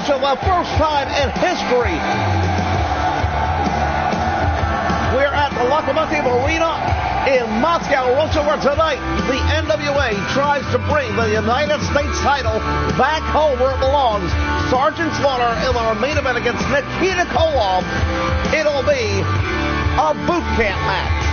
Russia, the first time in history. We're at the Lokomotiv Arena in Moscow, Russia, where tonight the NWA tries to bring the United States title back home where it belongs. Sgt Slaughter in our main event against Nikita Koloff. It'll be a boot camp match.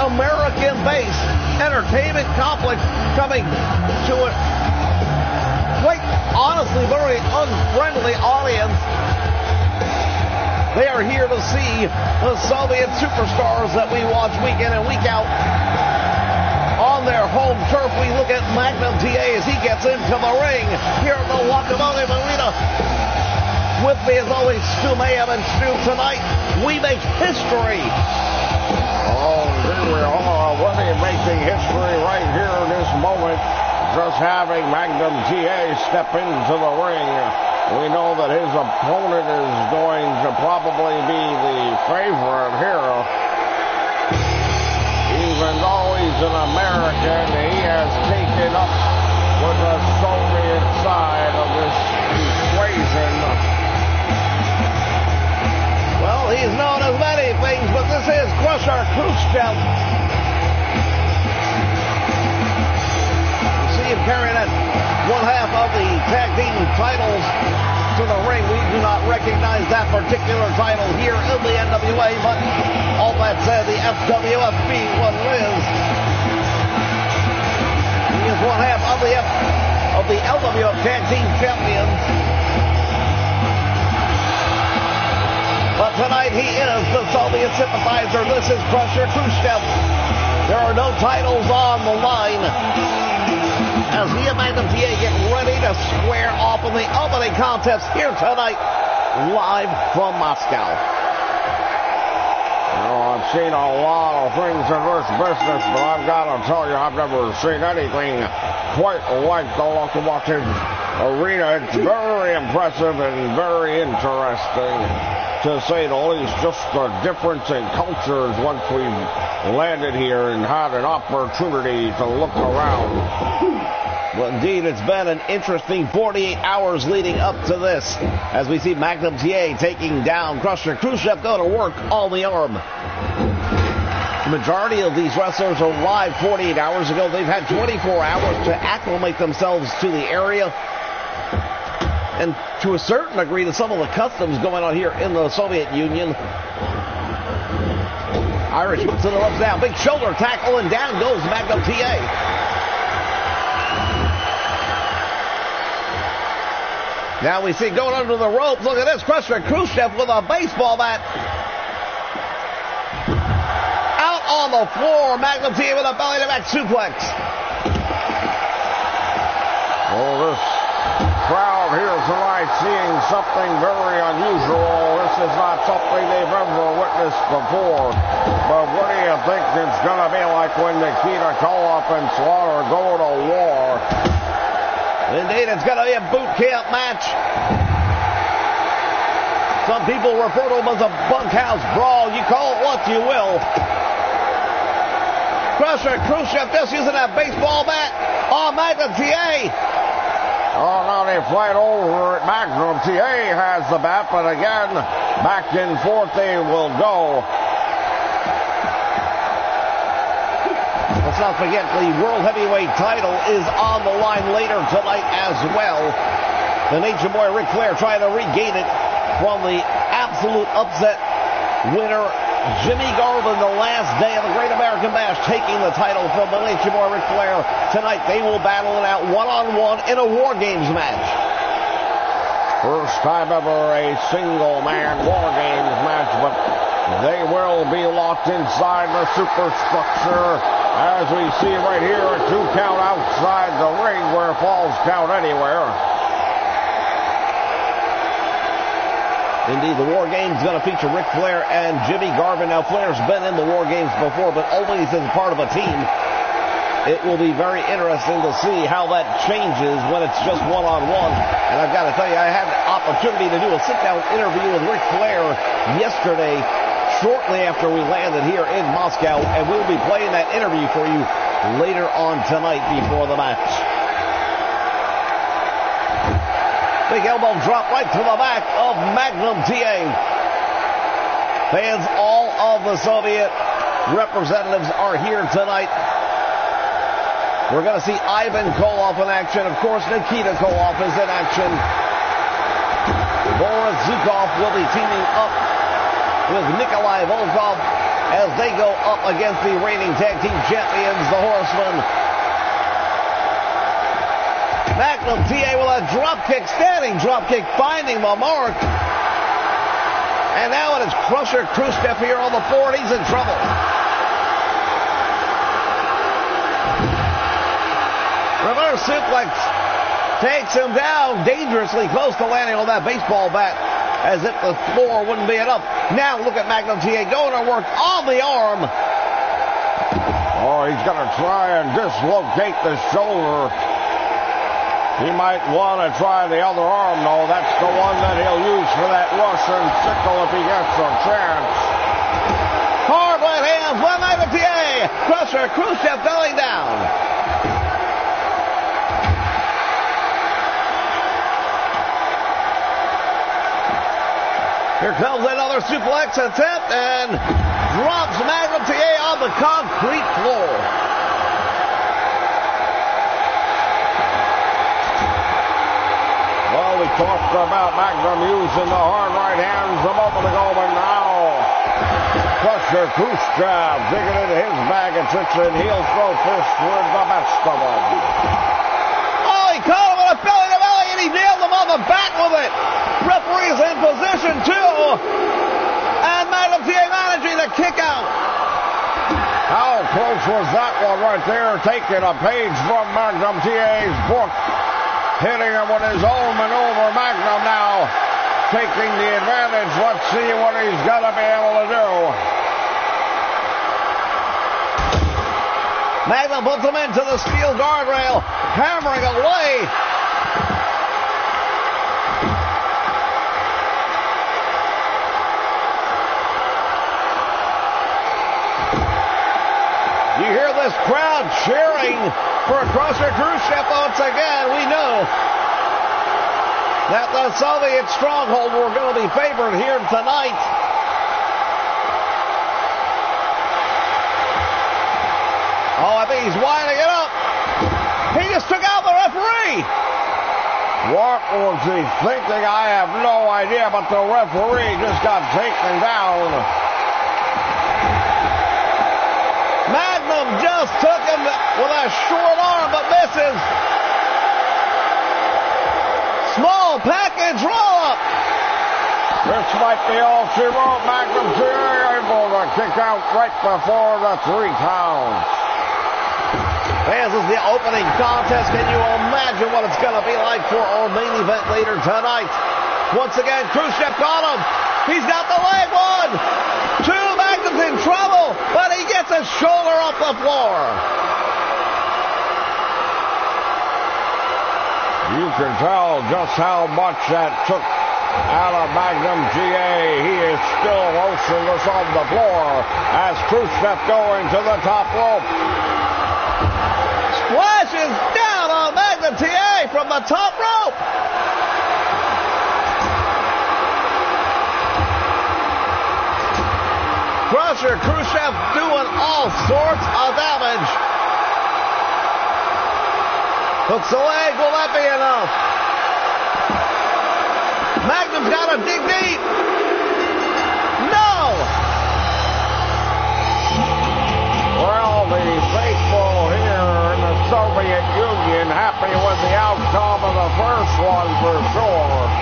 American-based entertainment complex coming to a quite honestly very unfriendly audience. They are here to see the Soviet superstars that we watch week in and week out on their home turf. We look at Magnum TA as he gets into the ring here at the Lokomotiv Arena. With me as always, Stu Mayhem, and Stu, tonight we make history. Oh, here we are already making history right here in this moment. Just having Magnum TA step into the ring. We know that his opponent is going to probably be the favorite here. Even though he's an American, he has taken up with the Soviet side of this equation. Well, he's known as many things, but this is Crusher Khrushchev. You see him carrying that one half of the tag team titles to the ring. We do not recognize that particular title here in the NWA, but all that said, the FWF being what it is. He is one half of the LWF Tag Team Champions. But tonight he is the Soviet sympathizer. This is Crusher Khrushchev. There are no titles on the line as he and Magnum TA get ready to square off in the opening contest here tonight, live from Moscow. Well, I've seen a lot of things in this business, but I've got to tell you, I've never seen anything quite like the Lokomotiv Arena. It's very impressive and very interesting, to say the least. Just the difference in cultures once we've landed here and had an opportunity to look around. Well, indeed, it's been an interesting 48 hours leading up to this, as we see Magnum TA taking down Crusher Khrushchev, going to work on the arm. The majority of these wrestlers arrived 48 hours ago. They've had 24 hours to acclimate themselves to the area, and to a certain degree to some of the customs going on here in the Soviet Union. Irish moves to the ropes now. Big shoulder tackle, and down goes Magnum TA. Now we see going under the ropes. Look at this. Crusher Khrushchev with a baseball bat. Out on the floor. Magnum TA with a belly-to-back suplex. Oh, this crowd here tonight seeing something very unusual. This is not something they've ever witnessed before. But what do you think it's going to be like when Nikita Koloff and Slaughter go to war? Indeed, it's going to be a boot camp match. Some people refer to them as a bunkhouse brawl. You call it what you will. Crusher Khrushchev just using that baseball bat on Magnum TA. Oh, now they fight over it. Magnum TA has the bat, but again, back and forth they will go. Let's not forget the World Heavyweight title is on the line later tonight as well. The Nature Boy Ric Flair trying to regain it from the absolute upset winner, Jimmy Garvin, the last day of the Great American Bash, taking the title from the Nature Boy Ric Flair. Tonight they will battle it out one-on-one in a War Games match. First time ever a single-man War Games match, but they will be locked inside the superstructure. As we see right here, a 2 count outside the ring where falls count anywhere. Indeed, the War Games is going to feature Ric Flair and Jimmy Garvin. Now, Flair's been in the War Games before, but always as part of a team. It will be very interesting to see how that changes when it's just one-on-one. And I've got to tell you, I had the opportunity to do a sit-down interview with Ric Flair yesterday, shortly after we landed here in Moscow, and we'll be playing that interview for you later on tonight before the match. Big elbow drop right to the back of Magnum TA. Fans, all of the Soviet representatives are here tonight. We're going to see Ivan Koloff in action. Of course, Nikita Koloff is in action. Boris Zukov will be teaming up with Nikolai Volkov as they go up against the reigning tag team champions, the Horsemen. Magnum TA with a dropkick, standing dropkick, finding the mark. And now it is Crusher Khrushchev here on the floor, and he's in trouble. Reverse suplex takes him down dangerously close to landing on that baseball bat, as if the floor wouldn't be enough. Now look at Magnum TA going to work on the arm. Oh, he's going to try and dislocate the shoulder. He might want to try the other arm, though. That's the one that he'll use for that Russian sickle if he gets a chance. Hard right hands, one Magnum TA. Crusher Khrushchev going down. Here comes another suplex attempt and drops Magnum TA on the concrete floor. Well, we talked about Magnum using the hard right hands a moment ago, but now Crusher Khrushchev digging into his bag and sits in heel throw first with the best of them. Oh, he caught him with a belly to belly and he nailed him on the back with it. Referee's in position too. And Magnum TA managing to kick out. How close was that one right there? Taking a page from Magnum TA's book. Hitting him with his own maneuver. Magnum now taking the advantage. Let's see what he's going to be able to do. Magnum puts him into the steel guardrail, hammering away. You hear this crowd cheering for Crusher Khrushchev once again. We know that the Soviet stronghold were going to be favored here tonight. Oh, I think he's winding it up. He just took out the referee. What was he thinking? I have no idea, but the referee just got taken down. Magnum just took him with a short arm, but misses. Small package like the all she wrote. Magnum TA able to kick out right before the 3 count. Fans, this is the opening contest. Can you imagine what it's going to be like for our main event later tonight? Once again, Khrushchev caught him. He's got the leg 1. 2, Magnum's in trouble, but he gets his shoulder off the floor. You can tell just how much that took out of Magnum TA. He is still motionless on the floor as Khrushchev going to the top rope. Splashes down on Magnum TA from the top rope. Crusher Khrushchev doing all sorts of damage. Hooks the leg. Will that be enough? Magnum's got to dig deep. No! Well, the faithful here in the Soviet Union happy with the outcome of the first one for sure.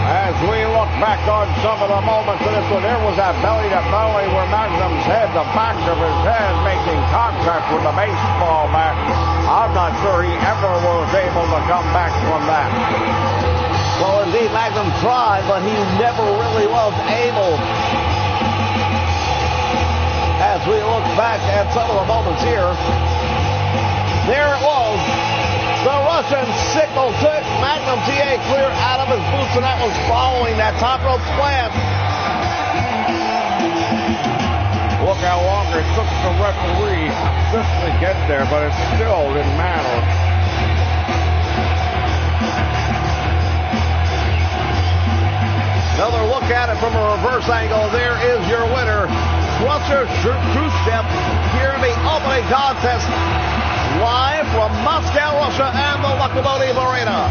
As we look back on some of the moments of this one, there was that belly-to-belly where Magnum's head, the back of his head, making contact with the baseball bat. I'm not sure he ever was able to come back from that. Well, indeed, Magnum tried, but he never really was able. As we look back at some of the moments here, there it was. The Russian sickle took Magnum TA clear out of his boots, and that was following that top rope splash. Look how long it took the referee just to get there, but it still didn't matter. Another look at it from a reverse angle. There is your winner, Khrushchev, here in the opening contest. Live from Moscow, Russia, and the Lokomotiv Arena.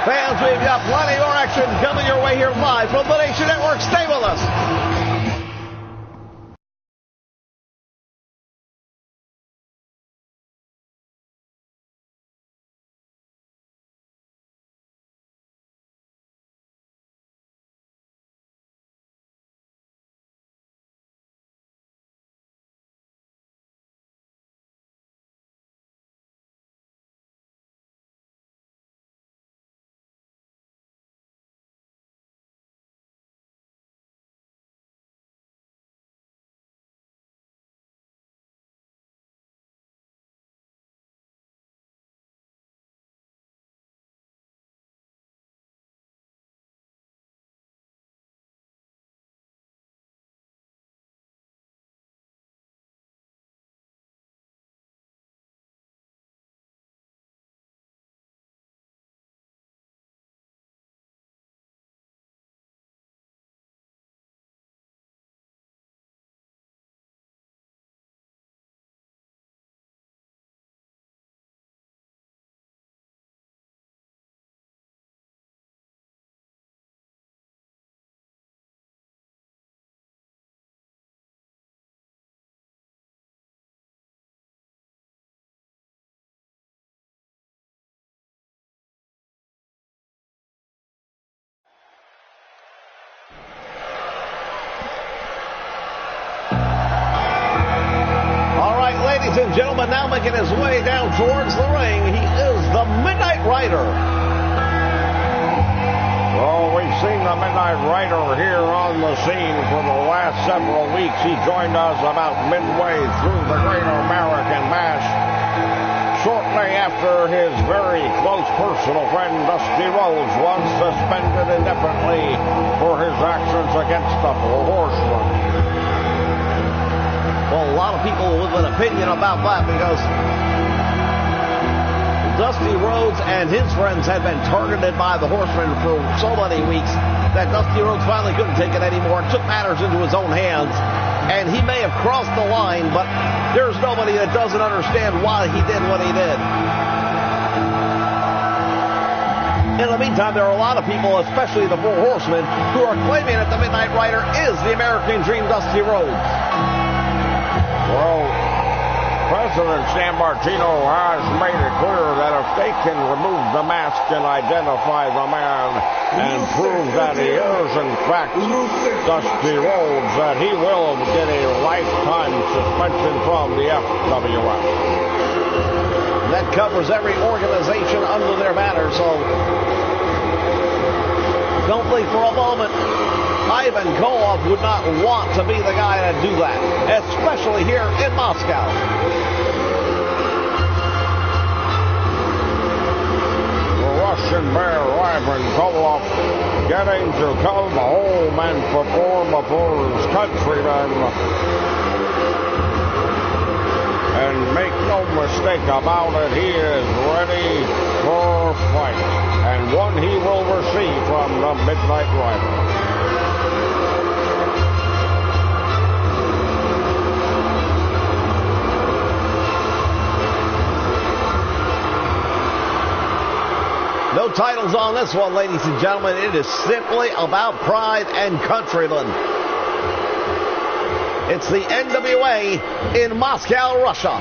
Fans, we've got plenty more action coming your way here live from the Nation Network. Stay with us. Ladies and gentlemen, now making his way down towards the ring, he is the Midnight Rider. Well, we've seen the Midnight Rider here on the scene for the last several weeks. He joined us about midway through the Great American Bash, shortly after his very close personal friend Dusty Rhodes was suspended indefinitely for his actions against the Four Horsemen. Well, a lot of people with an opinion about that because Dusty Rhodes and his friends had been targeted by the Horsemen for so many weeks that Dusty Rhodes finally couldn't take it anymore and took matters into his own hands. And he may have crossed the line, but there's nobody that doesn't understand why he did what he did. In the meantime, there are a lot of people, especially the Four Horsemen, who are claiming that the Midnight Rider is the American Dream Dusty Rhodes. Well, President San Martino has made it clear that if they can remove the mask and identify the man and prove that he is, in fact, Dusty Rhodes, that he will get a lifetime suspension from the FWF. That covers every organization under their banner, so don't think for a moment Ivan Koloff would not want to be the guy to do that, especially here in Moscow. The Russian Bear, Ivan Koloff, getting to come home and perform before his countrymen. And make no mistake about it, he is ready for a fight. And one he will receive from the Midnight Rider. No titles on this one, ladies and gentlemen. It is simply about pride and countrymen. It's the NWA in Moscow, Russia.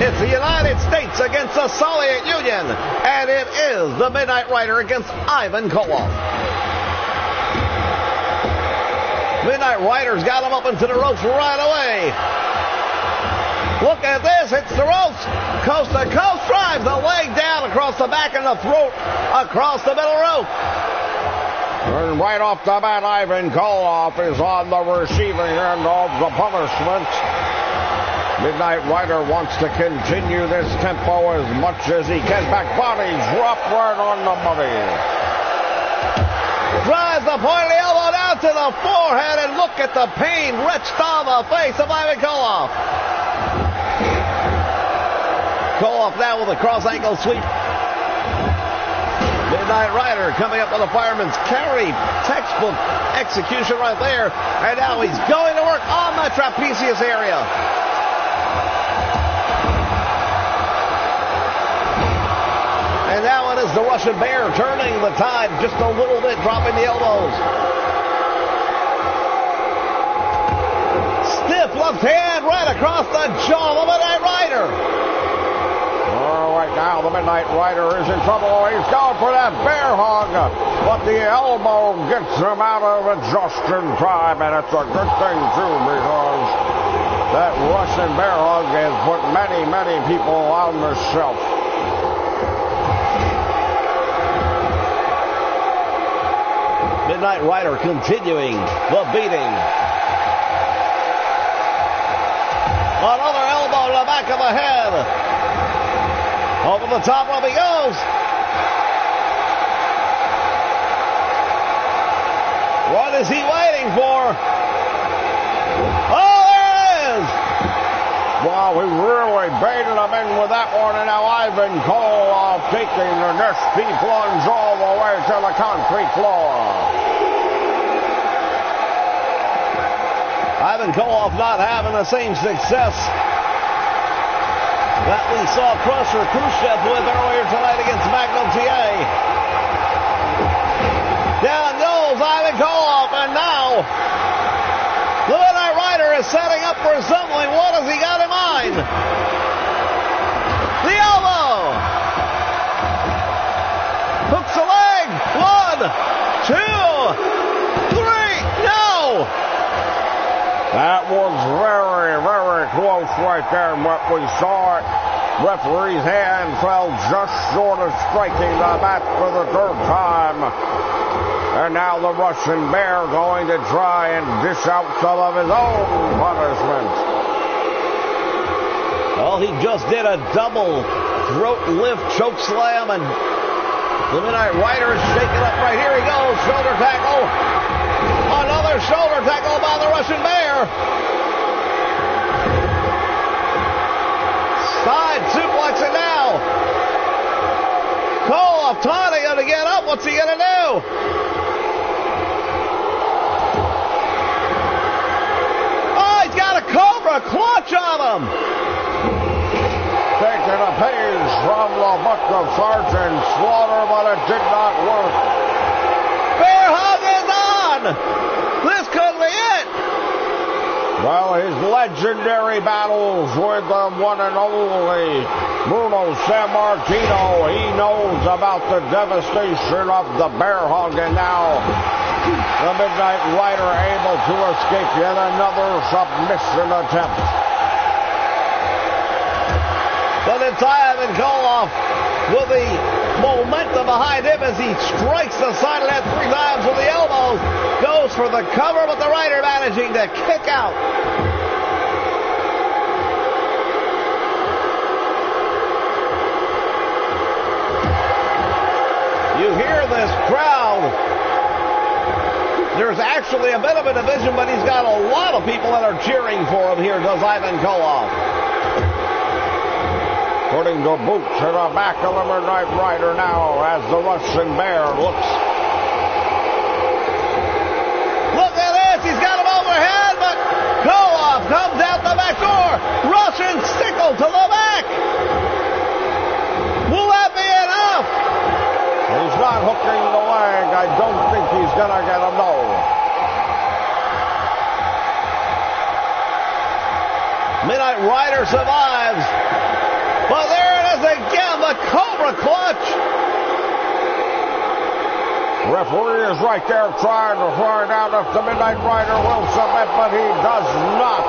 It's the United States against the Soviet Union. And it is the Midnight Rider against Ivan Koloff. Midnight Rider's got him up into the ropes right away. Look at this. It's the ropes. Coast to coast drive. The leg down across the back and the throat across the middle rope. And right off the bat, Ivan Koloff is on the receiving end of the punishment. Midnight Rider wants to continue this tempo as much as he can. Back body drop right on the money. Drives the pointy elbow down to the forehead, and look at the pain wretched on the face of Ivan Koloff. Koloff now with a cross ankle sweep. Midnight Rider coming up with a fireman's carry. Textbook execution right there. And now he's going to work on the trapezius area. And now it is the Russian Bear turning the tide just a little bit, dropping the elbows. Stiff left hand right across the jaw of the Midnight Rider. Right now, the Midnight Rider is in trouble. He's going for that bear hug, but the elbow gets him out of it just in time, and it's a good thing, too, because that Russian bear hug has put many, many people on the shelf. Midnight Rider continuing the beating. Another elbow to the back of the head. Over the top rope he goes. What is he waiting for? Oh, there it is! Wow, we really baited him in with that one, and now Ivan Koloff taking the nasty plunge all the way to the concrete floor. Ivan Koloff not having the same success that we saw Crusher Khrushchev with earlier tonight against Magnum TA. Down goes Ivan Koloff, and now the Midnight Rider is setting up for something. What has he got in mind? The elbow! Hooks the leg. 1, 2, 3. No! That was very, very close right there. And what we saw, referee's hand fell just short of striking the mat for the third time. And now the Russian Bear going to try and dish out some of his own punishment. Well, he just did a double throat lift choke slam, and the Midnight Rider is shaking up right here. He goes, shoulder tackle. Another shoulder tackle by the Russian Bear. Side suplex it now. Koloff taunting him to get up. What's he going to do? Oh, he's got a Cobra clutch on him. Taking a page from the book of Sgt Slaughter, but it did not work. Bear hug is on. This could be it. Well, his legendary battles with the one and only Bruno Sammartino. He knows about the devastation of the bear hug, and now the Midnight Rider able to escape yet another submission attempt. But it's Ivan Koloff with the momentum behind him as he strikes the side of that 3 times with the elbows. Goes for the cover, but the Rider managing to kick out. You hear this crowd. There's actually a bit of a division, but he's got a lot of people that are cheering for him here, does Ivan Koloff. Putting the boot to the back of the Midnight Rider now as the Russian Bear looks. Look at this. He's got him overhead, but Koloff comes out the back door. Russian sickle to the back. Will that be enough? He's not hooking the leg. I don't think he's going to get him, no. Midnight Rider survives. But there it is again, the Cobra Clutch. Referee is right there trying to find out if the Midnight Rider will submit, but he does not.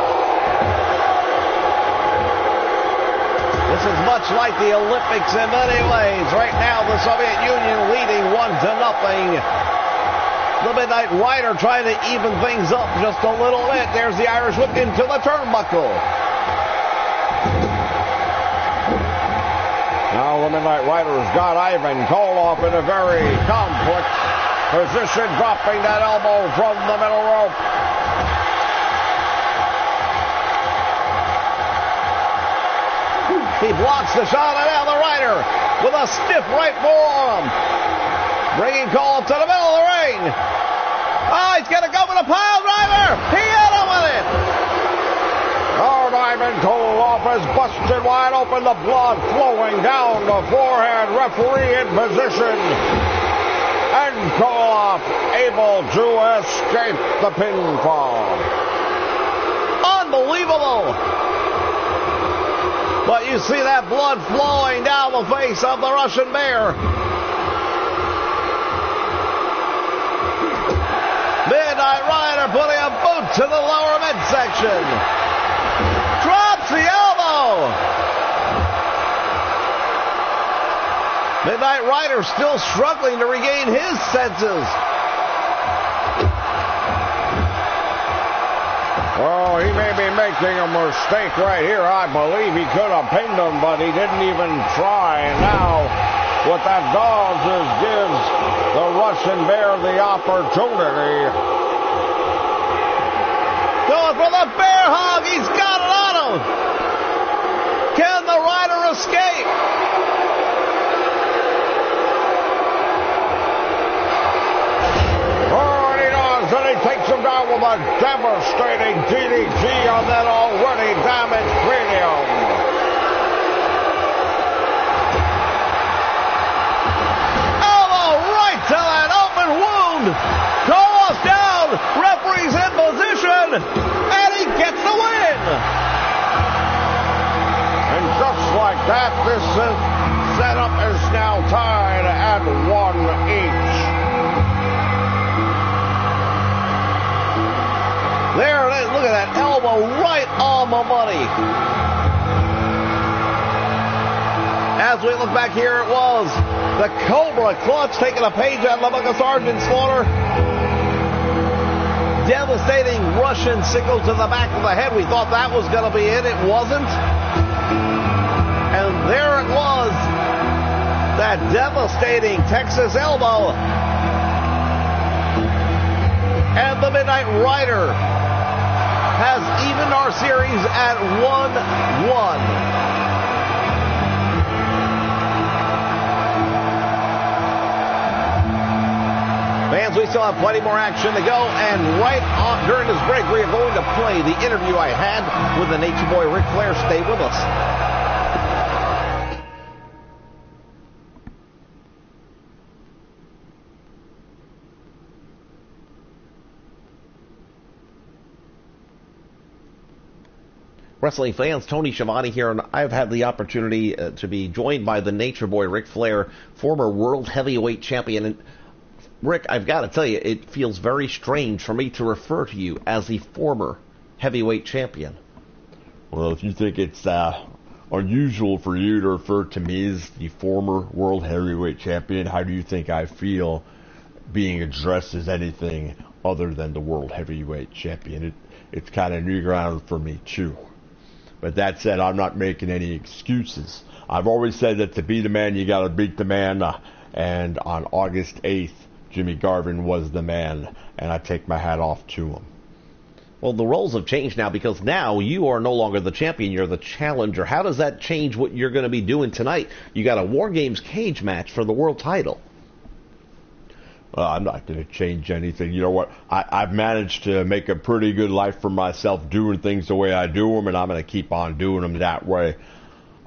This is much like the Olympics in many ways. Right now, the Soviet Union leading 1-0. The Midnight Rider trying to even things up just a little bit. There's the Irish whip into the turnbuckle. Now the Midnight Rider's got Ivan Koloff in a very complex position, dropping that elbow from the middle rope. He blocks the shot, and now the Rider with a stiff right forearm. Bringing Koloff to the middle of the ring. Oh, he's going to go with a pile driver. He hit him with it. Oh, Ivan Koloff is busted wide open, the blood flowing down the forehead. Referee in position. And Koloff able to escape the pinfall. Unbelievable. But you see that blood flowing down the face of the Russian Bear. Midnight Rider putting a boot to the lower midsection. Drops the elbow. Midnight Rider still struggling to regain his senses. Oh, he may be making a mistake right here. I believe he could have pinned him, but he didn't even try. And now, what that does is gives the Russian Bear the opportunity. Going for the bear hug. He's got it on him. Can the Rider escape? Oh, and he does. And he takes him down with a devastating DDT on that already damaged cranium. Elbow right to that open wound. Koloff down. Referee's in position. And he gets the win. And just like that, this setup is now tied at 1 each. There it is. Look at that elbow right on the money. As we look back here, it was the Cobra Clutch taking a page out of the book of Sgt Slaughter. Devastating Russian sickle to the back of the head. We thought that was going to be it. It wasn't. And there it was. That devastating Texas elbow. And the Midnight Rider has evened our series at 1-1. Fans, we still have plenty more action to go, and right on during this break, we are going to play the interview I had with the Nature Boy Ric Flair. Stay with us. Wrestling fans, Tony Schiavone here, and I've had the opportunity to be joined by the Nature Boy, Ric Flair, former World Heavyweight Champion. And Rick, I've got to tell you, it feels very strange for me to refer to you as the former Heavyweight Champion. Well, if you think it's unusual for you to refer to me as the former World Heavyweight Champion, how do you think I feel being addressed as anything other than the World Heavyweight Champion? It's kind of new ground for me, too. But that said, I'm not making any excuses. I've always said that to be the man, you got to beat the man. And on August 8th, Jimmy Garvin was the man, and I take my hat off to him. Well, the roles have changed now because now you are no longer the champion, you're the challenger. How does that change what you're going to be doing tonight? You got a War Games cage match for the world title. I'm not going to change anything. You know what? I've managed to make a pretty good life for myself doing things the way I do them, and I'm going to keep on doing them that way.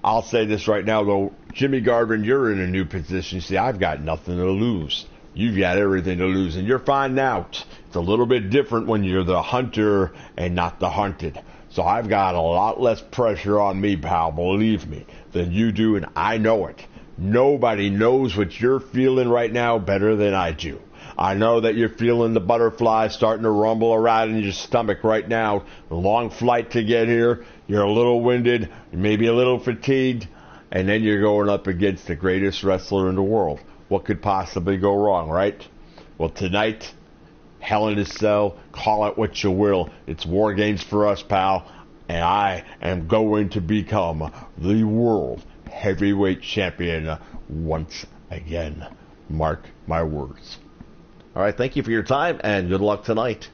I'll say this right now, though. Jimmy Garvin, you're in a new position. See, I've got nothing to lose. You've got everything to lose, and you're finding out. It's a little bit different when you're the hunter and not the hunted. So I've got a lot less pressure on me, pal, believe me, than you do, and I know it. Nobody knows what you're feeling right now better than I do. I know that you're feeling the butterflies starting to rumble around in your stomach right now. A long flight to get here. You're a little winded, maybe a little fatigued, and then you're going up against the greatest wrestler in the world. What could possibly go wrong, right? Well, tonight, Hell in a Cell, call it what you will. It's War Games for us, pal, and I am going to become the World Heavyweight Champion once again. Mark my words. All right, thank you for your time, and good luck tonight.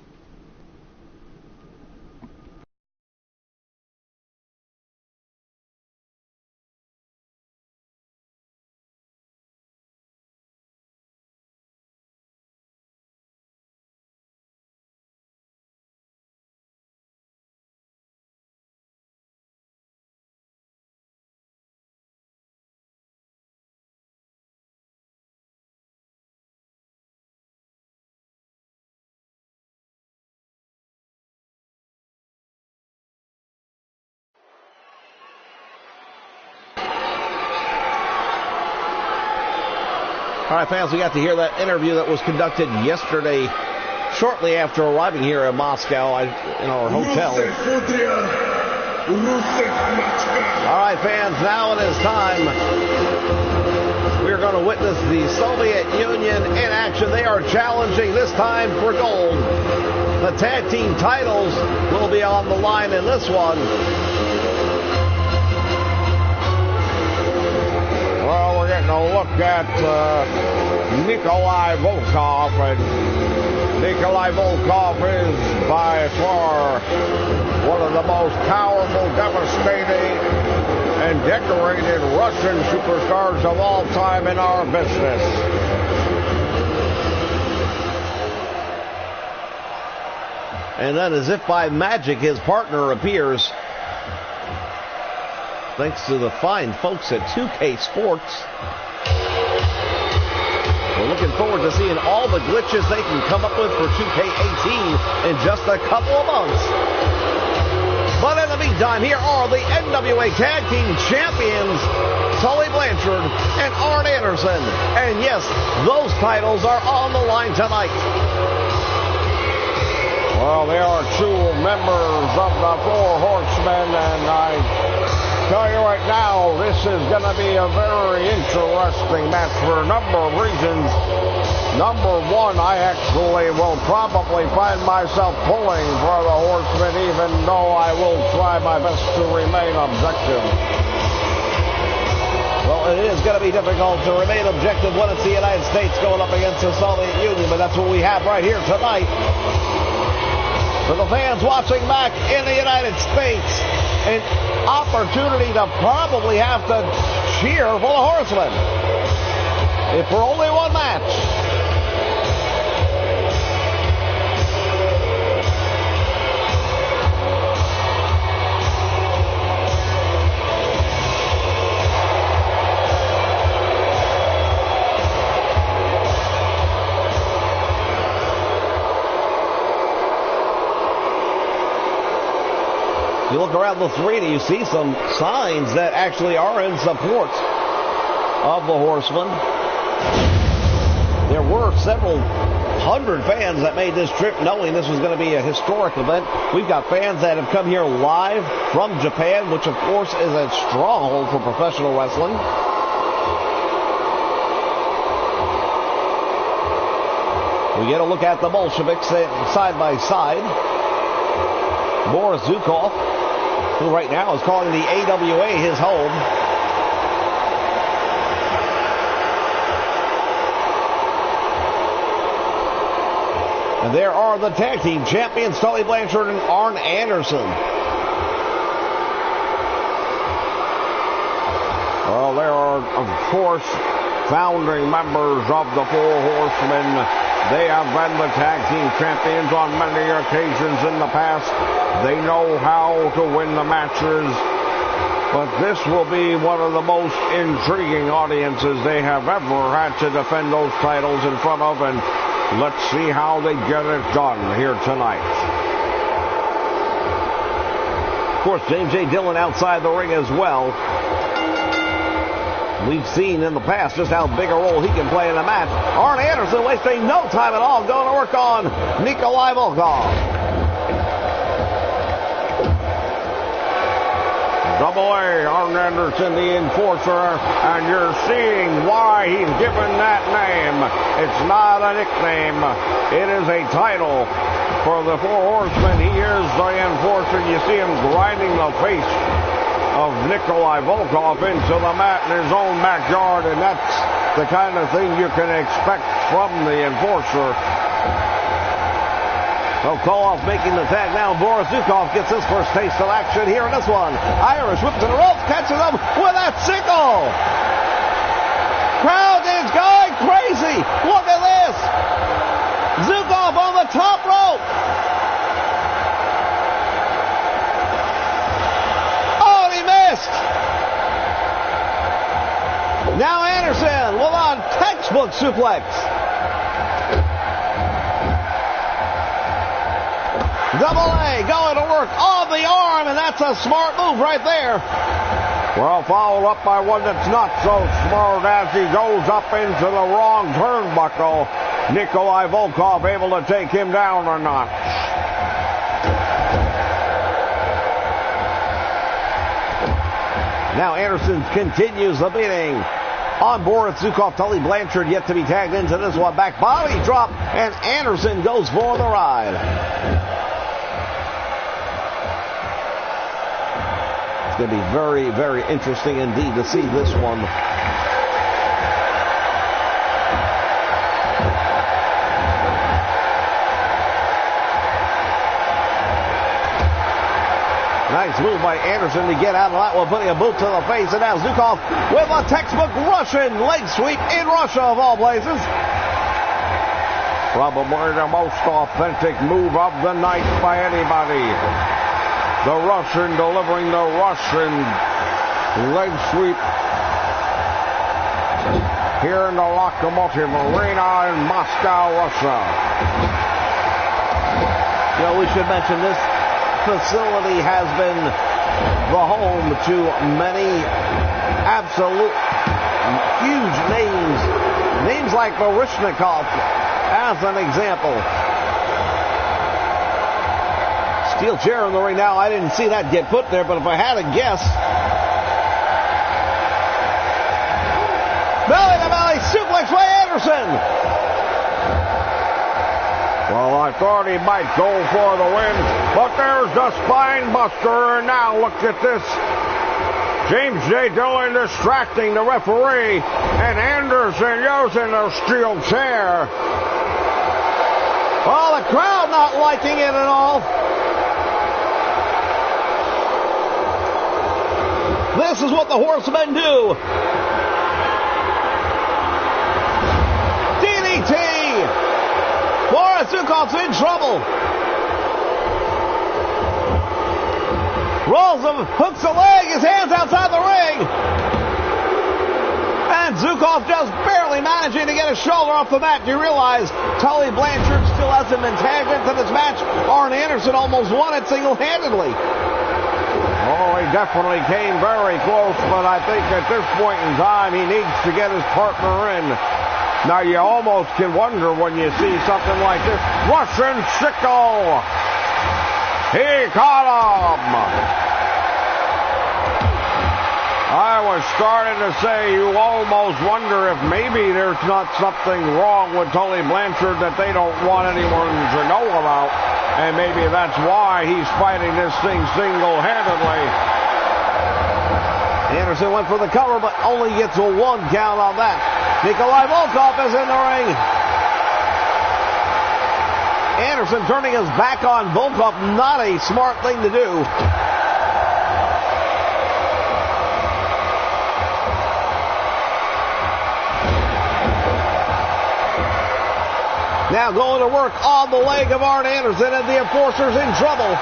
All right, fans, we got to hear that interview that was conducted yesterday, shortly after arriving here in Moscow in our hotel. All right, fans, now it is time. We're going to witness the Soviet Union in action. They are challenging this time for gold. The tag team titles will be on the line in this one. Well, we're getting a look at Nikolai Volkov, and Nikolai Volkov is by far one of the most powerful, devastating, and decorated Russian superstars of all time in our business. And then, as if by magic, his partner appears. Thanks to the fine folks at 2K Sports. We're looking forward to seeing all the glitches they can come up with for 2K18 in just a couple of months. But in the meantime, here are the NWA Tag Team Champions, Tully Blanchard and Arn Anderson. And yes, those titles are on the line tonight. Well, they are two members of the Four Horsemen, and I tell you right now, this is going to be a very interesting match for a number of reasons. Number one, I actually will probably find myself pulling for the Horsemen, even though I will try my best to remain objective. Well, it is going to be difficult to remain objective when it's the United States going up against the Soviet Union, but that's what we have right here tonight. For the fans watching back in the United States, an opportunity to probably have to cheer for the Horsemen. If for only one match. You look around this arena, you see some signs that actually are in support of the Horsemen. There were several hundred fans that made this trip knowing this was going to be a historic event. We've got fans that have come here live from Japan, which of course is a stronghold for professional wrestling. We get a look at the Bolsheviks side by side. Boris Zukov, who right now is calling the AWA his home. And there are the tag team champions, Tully Blanchard and Arn Anderson. Well, they are, of course, founding members of the Four Horsemen. They have been the tag team champions on many occasions in the past. They know how to win the matches. But this will be one of the most intriguing audiences they have ever had to defend those titles in front of. And let's see how they get it done here tonight. Of course, James J. Dillon outside the ring as well. We've seen in the past just how big a role he can play in a match. Arn Anderson wasting no time at all, going to work on Nikolai Volkov. Double A, Arn Anderson, the enforcer, and you're seeing why he's given that name. It's not a nickname. It is a title for the Four Horsemen. He is the enforcer. You see him grinding the face of Nikolai Volkov into the mat in his own backyard, and that's the kind of thing you can expect from the enforcer. Volkov making the tag now. Boris Zukov gets his first taste of action here in this one. Irish whip to the ropes, catches him with that sickle. Crowd is going crazy. Look at this. Zukov on the top rope. Now Anderson with a textbook suplex. Double A going to work on the arm, and that's a smart move right there. Well, followed up by one that's not so smart as he goes up into the wrong turnbuckle. Nikolai Volkov able to take him down or not. Now Anderson continues the beating on Boris Zukov. Tully Blanchard yet to be tagged into this one. Back body drop, and Anderson goes for the ride. It's going to be very, very interesting indeed to see this one. Nice move by Anderson to get out of that one, putting a boot to the face. And now Zukov with a textbook Russian leg sweep in Russia, of all places. Probably the most authentic move of the night by anybody. The Russian delivering the Russian leg sweep here in the Lokomotiv Arena in Moscow, Russia. You know, we should mention this facility has been the home to many absolute huge names like Baryshnikov as an example. Steel chair in the ring now. I didn't see that get put there, but if I had a guess, belly to belly suplex by Anderson. Well, I thought he might go for the win, but there's the spine buster, and now look at this. James J. Dillon distracting the referee, and Anderson using the steel chair. Well, the crowd not liking it at all. This is what the Horsemen do. DDT. Boris Zukov's in trouble. Rolls him, hooks the leg, his hands outside the ring. And Zukov just barely managing to get his shoulder off the mat. You realize Tully Blanchard still hasn't been tagged into this match. Arn Anderson almost won it single-handedly. definitely came very close, but I think at this point in time, he needs to get his partner in. Now, you almost can wonder when you see something like this. Russian sickle. He caught him. I was starting to say you almost wonder if maybe there's not something wrong with Tully Blanchard that they don't want anyone to know about. And maybe that's why he's fighting this thing single-handedly. Anderson went for the cover, but only gets a 1 count on that. Nikolai Volkov is in the ring. Anderson turning his back on Volkov, not a smart thing to do. Now going to work on the leg of Arn Anderson, and the Enforcer's in trouble.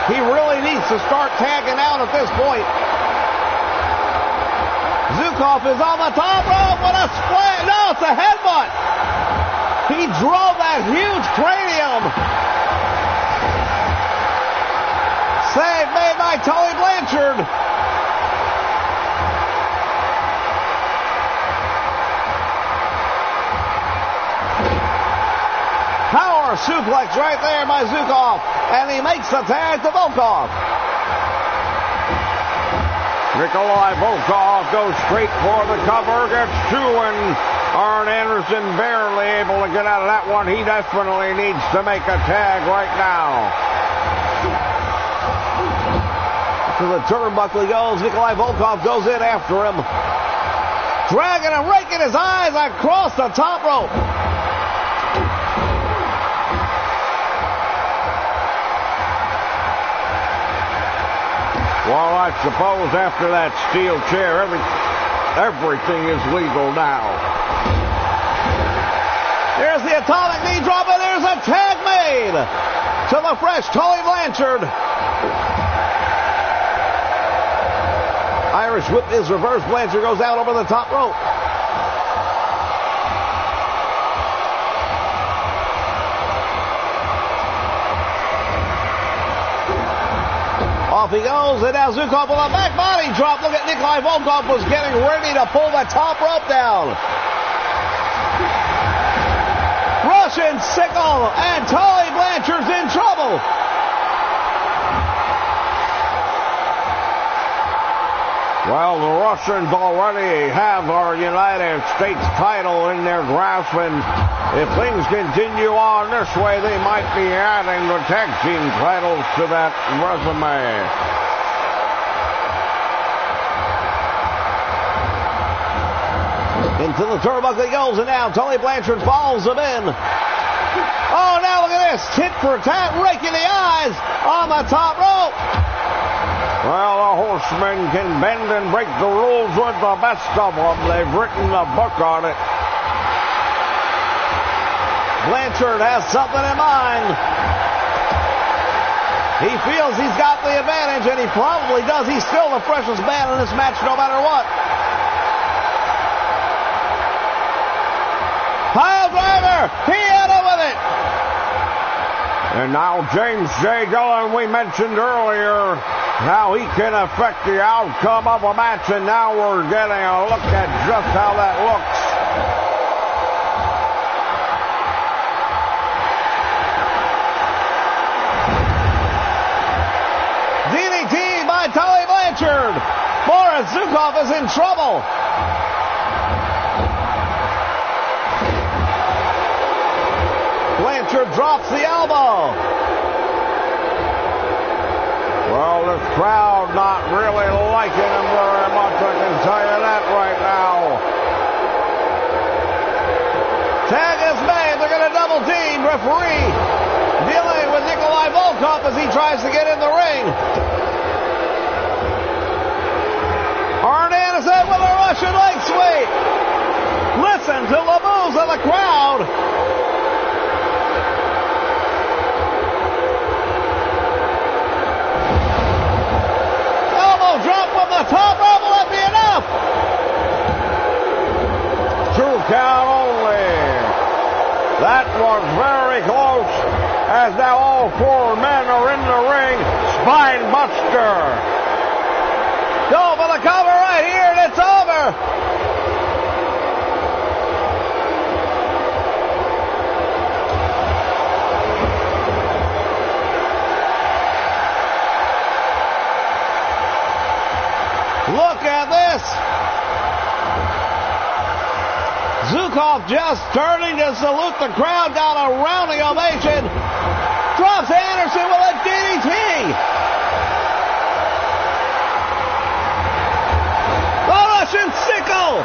He really needs to start tagging out at this point. Zukov is on the top rope. What a split. No, it's a headbutt. He drove that huge cranium. Save made by Tully Blanchard. Power suplex right there by Zukov, and he makes the tag to Volkov. Nikolai Volkov goes straight for the cover, gets 2, and Arn Anderson barely able to get out of that one. He definitely needs to make a tag right now. To the turnbuckle he goes. Nikolai Volkov goes in after him. Dragging him, raking his eyes across the top rope. Well, I suppose after that steel chair, everything is legal now. There's the atomic knee drop, and there's a tag made to the fresh Tully Blanchard. Irish whip is reversed. Blanchard goes out over the top rope. Off he goes, and now Zukov with a back body drop. Look at Nikolai Volkov was getting ready to pull the top rope down. Russian sickle, and Tully Blanchard's in trouble. Well, the Russians already have our United States title in their grasp, and if things continue on this way, they might be adding the tag team titles to that resume. Into the turnbuckle he goes, and now Tully Blanchard follows him in. Oh, now look at this. Tit for tat, raking the eyes on the top rope. Well, the Horsemen can bend and break the rules with the best of them. They've written a book on it. Blanchard has something in mind. He feels he's got the advantage, and he probably does. He's still the freshest man in this match no matter what. Pile driver, he had it with it. And now James J. Dillon, we mentioned earlier how he can affect the outcome of a match, and now we're getting a look at just how that looks. DDT by Tully Blanchard. Boris Zukov is in trouble. Blanchard drops the elbow. Well, this crowd not really liking him very much, I can tell you that right now. Tag is made. They're going to double team. Referee dealing with Nikolai Volkov as he tries to get in the ring. Arn Anderson with a Russian leg sweep. Listen to the moves of the crowd. Drop from the top rope, will that be enough? 2 count only. That was very close, as now all 4 men are in the ring. Spine buster. Look at this. Zukov just turning to salute the crowd, got a rounding ovation. Drops Anderson with a DDT. The Russian sickle.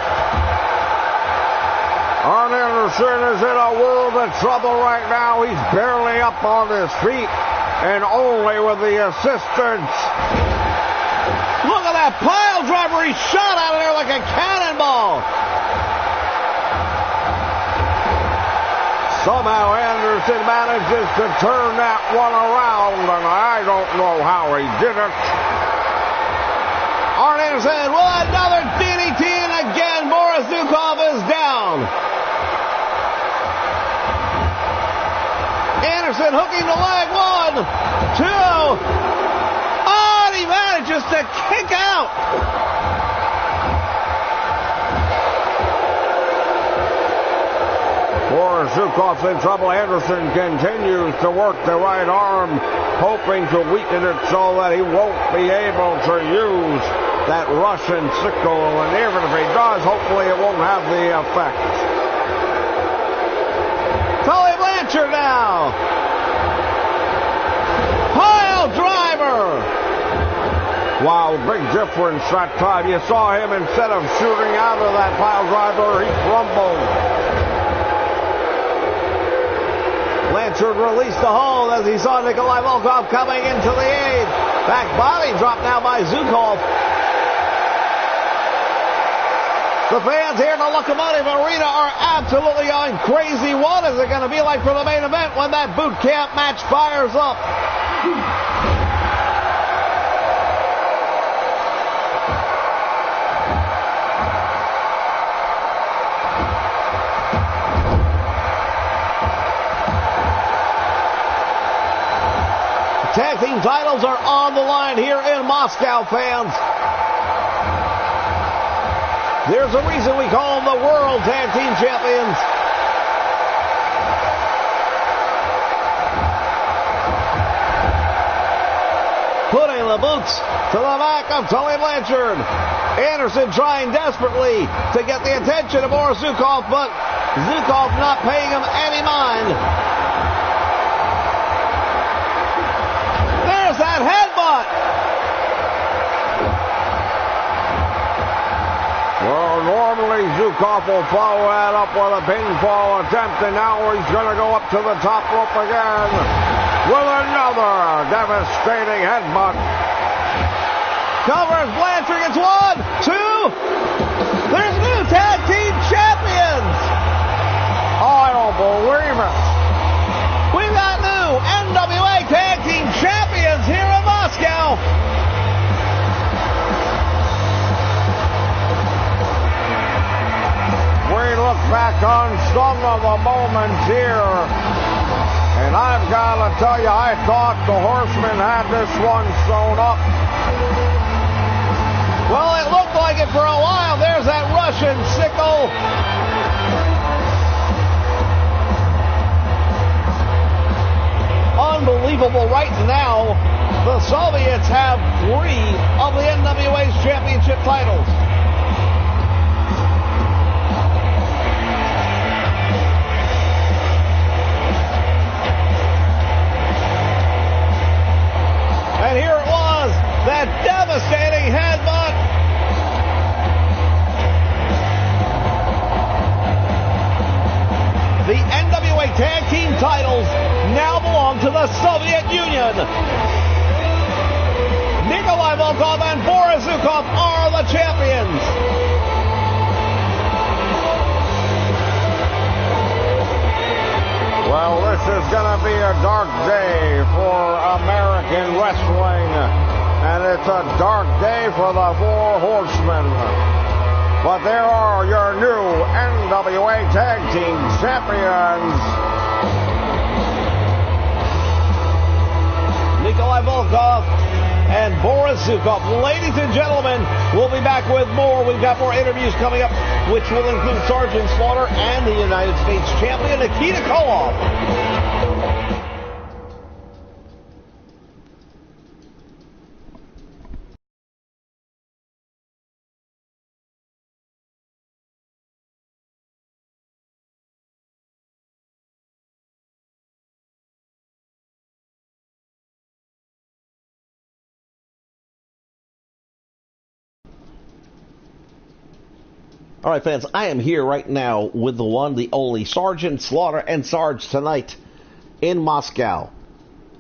Arn Anderson is in a world of trouble right now. He's barely up on his feet and only with the assistance. Look at that pile driver. He shot out of there like a cannonball. Somehow Anderson manages to turn that one around, and I don't know how he did it. Arn Anderson with another DDT, and again Boris Zukov is down. Anderson hooking the leg. 1, 2. Oh, and he manages to kick out. Boris Zukov's in trouble. Anderson continues to work the right arm, hoping to weaken it so that he won't be able to use that Russian sickle. And even if he does, hopefully it won't have the effect. Tully Blanchard now. Pile driver. Wow, big difference that time. You saw him, instead of shooting out of that pile driver, he crumbled. Blanchard released the hold as he saw Nikolai Volkov coming into the aid. Back body drop now by Zukov. The fans here in the Locomotive Arena are absolutely going crazy. What is it going to be like for the main event when that boot camp match fires up? Tag team titles are on the line here in Moscow, fans. There's a reason we call them the World Tag Team Champions. Putting the boots to the back of Tully Blanchard. Anderson trying desperately to get the attention of Boris Zukov, but Zukov not paying him any mind. There's that headbutt. Well, normally Zukov will follow that up with a pinfall attempt, and now he's going to go up to the top rope again with another devastating headbutt. Covers Blanchard, gets 1, 2. There's new tag team champions. I don't believe it. We've got new NWA tag team champions here in Moscow. We look back on some of the moments here, and I've got to tell you, I thought the Horsemen had this one sewn up. Well, it looked like it for a while. There's that Russian sickle. Unbelievable. Right now, the Soviets have 3 of the NWA's championship titles. And here it was, that devastating headbutt. The NWA Tag Team titles now belong to the Soviet Union. Nikolai Volkov and Boris Zukov are the champions. Well, this is going to be a dark day for American wrestling, and it's a dark day for the 4 Horsemen. But there are your new NWA Tag Team Champions. Nikolai Volkov and Boris Zukov. Ladies and gentlemen, we'll be back with more. We've got more interviews coming up, which will include Sgt Slaughter and the United States champion, Nikita Koloff. All right, fans, I am here right now with the one, the only Sgt Slaughter and Sarge tonight in Moscow.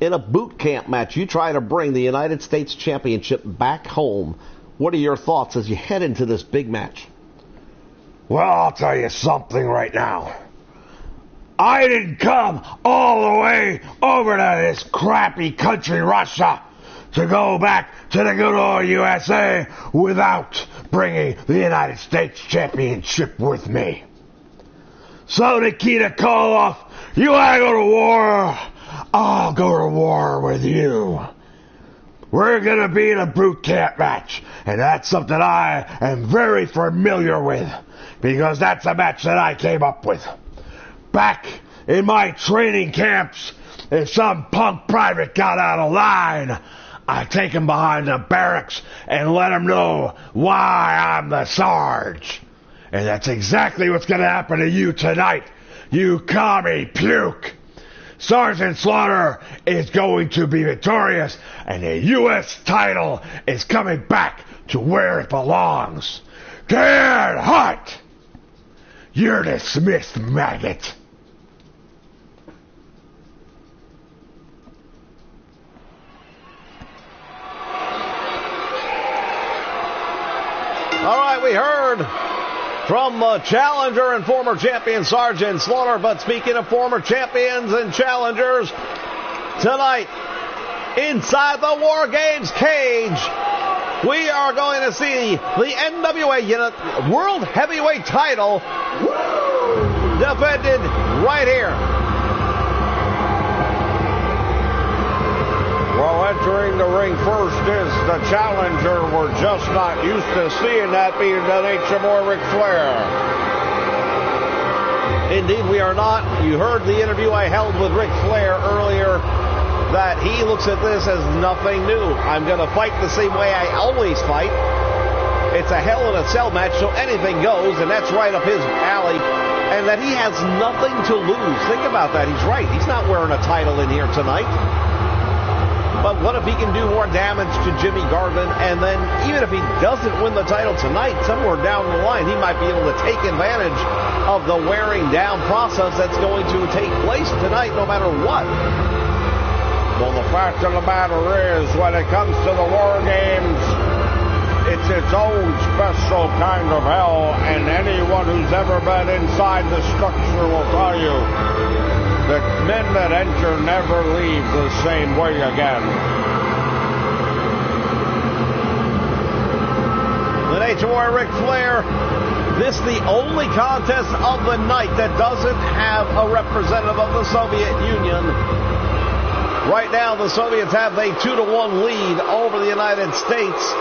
In a boot camp match, you try to bring the United States Championship back home. What are your thoughts as you head into this big match? Well, I'll tell you something right now. I didn't come all the way over to this crappy country, Russia, to go back to the good old USA without bringing the United States Championship with me. So, Nikita Koloff, you want to go to war? I'll go to war with you. We're going to be in a boot camp match, and that's something I am very familiar with, because that's a match that I came up with. Back in my training camps, if some punk private got out of line, I take him behind the barracks and let him know why I'm the Sarge. And that's exactly what's going to happen to you tonight, you commie puke. Sgt Slaughter is going to be victorious, and the U.S. title is coming back to where it belongs. Get hot! You're dismissed, maggot. All right, we heard from challenger and former champion Sgt Slaughter. But speaking of former champions and challengers, tonight, inside the War Games cage, we are going to see the NWA World Heavyweight title defended right here. Well, entering the ring first is the challenger. We're just not used to seeing that, being the Nature Boy Ric Flair. Indeed, we are not. You heard the interview I held with Ric Flair earlier, that he looks at this as nothing new. I'm going to fight the same way I always fight. It's a Hell in a Cell match, so anything goes, and that's right up his alley. And that he has nothing to lose. Think about that. He's right. He's not wearing a title in here tonight. But what if he can do more damage to Jimmy Garvin, and then even if he doesn't win the title tonight, somewhere down the line, he might be able to take advantage of the wearing down process that's going to take place tonight, no matter what. Well, the fact of the matter is, when it comes to the War Games, it's its own special kind of hell, and anyone who's ever been inside the structure will tell you the men that enter never leave the same way again. The Nature Boy Ric Flair, this the only contest of the night that doesn't have a representative of the Soviet Union. Right now, the Soviets have a 2-1 lead over the United States.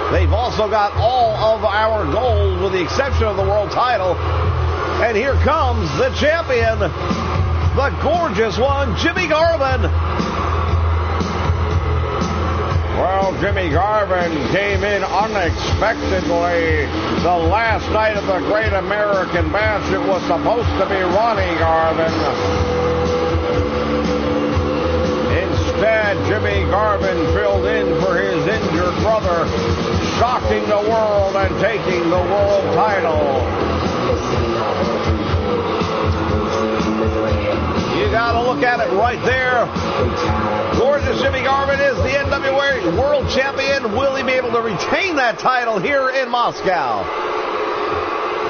They've also got all of our gold, with the exception of the world title. And here comes the champion, the gorgeous one, Jimmy Garvin. Well, Jimmy Garvin came in unexpectedly the last night of the Great American Bash. It was supposed to be Ronnie Garvin. Instead, Jimmy Garvin filled in for his injured brother, shocking the world and taking the world title. You gotta look at it right there. Gorgeous Jimmy Garvin is the NWA World Champion. Will he be able to retain that title here in Moscow?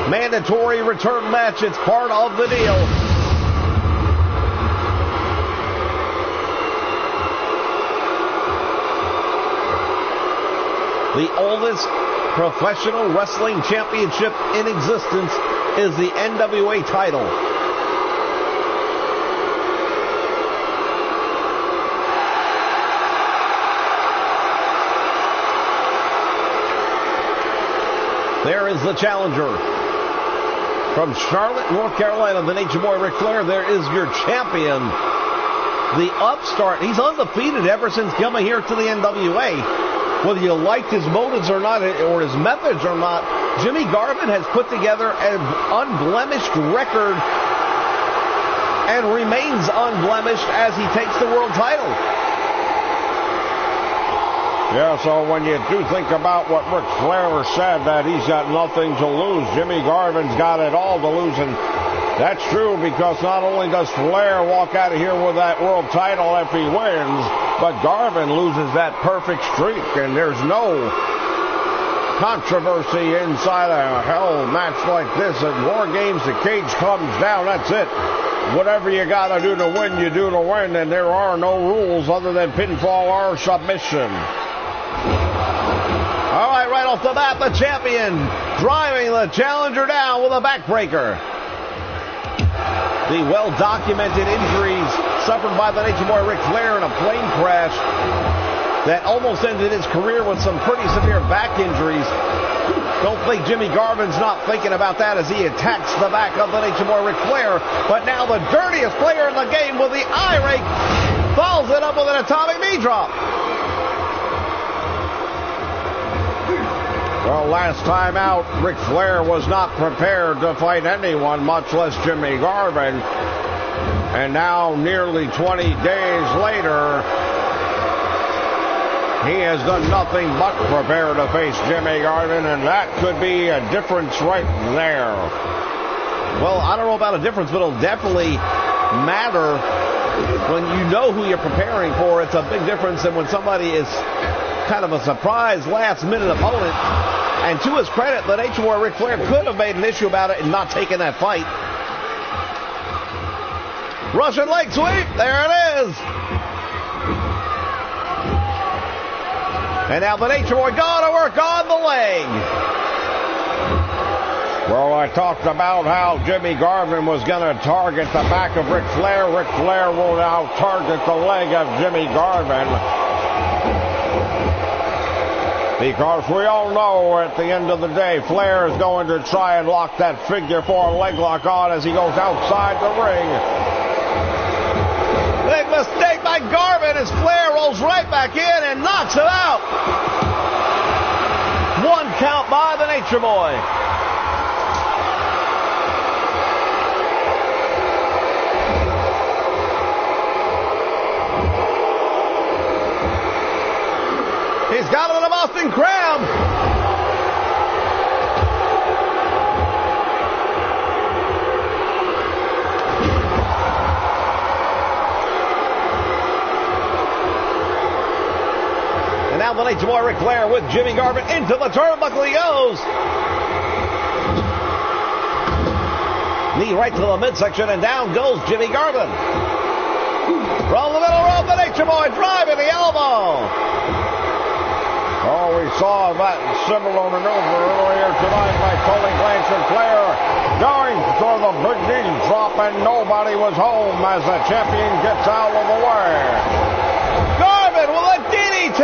Mandatory return match. It's part of the deal. The oldest professional wrestling championship in existence is the NWA title. There is the challenger. From Charlotte, North Carolina, the Nature Boy Ric Flair, there is your champion. The upstart. He's undefeated ever since coming here to the NWA. Whether you liked his motives or not, or his methods or not, Jimmy Garvin has put together an unblemished record and remains unblemished as he takes the world title. Yeah, so when you do think about what Ric Flair said, that he's got nothing to lose, Jimmy Garvin's got it all to lose, and that's true, because not only does Flair walk out of here with that world title if he wins, but Garvin loses that perfect streak, and there's no controversy inside a hell match like this. At War Games, the cage comes down, that's it. Whatever you got to do to win, you do to win, and there are no rules other than pinfall or submission. All right, right off the bat, the champion driving the challenger down with a backbreaker. The well-documented injuries suffered by the Nature Boy Ric Flair in a plane crash that almost ended his career with some pretty severe back injuries. Don't think Jimmy Garvin's not thinking about that as he attacks the back of the Nature Boy Ric Flair. But now the dirtiest player in the game with the eye rake follows it up with an atomic knee drop. Well, last time out, Ric Flair was not prepared to fight anyone, much less Jimmy Garvin. And now, nearly 20 days later, he has done nothing but prepare to face Jimmy Garvin, and that could be a difference right there. Well, I don't know about a difference, but it'll definitely matter when you know who you're preparing for. It's a big difference than when somebody is kind of a surprise last-minute opponent. And to his credit, the Nature Boy Ric Flair could have made an issue about it and not taken that fight. Russian leg sweep. There it is. And now the Nature Boy going to work on the leg. Well, I talked about how Jimmy Garvin was going to target the back of Ric Flair. Ric Flair will now target the leg of Jimmy Garvin. Because we all know at the end of the day, Flair is going to try and lock that figure four leg lock on as he goes outside the ring. Big mistake by Garvin as Flair rolls right back in and knocks him out. One count by the Nature Boy. He's got him in a Boston Crab. And now the Nature Boy Ric Flair with Jimmy Garvin into the turnbuckle he goes. Knee right to the midsection and down goes Jimmy Garvin. From the middle rope, the Nature Boy driving the elbow. Oh, we saw that similar maneuver earlier tonight by Tully Blanchard. Flair going for the big knee drop, and nobody was home as the champion gets out of the way. Garvin with a DDT.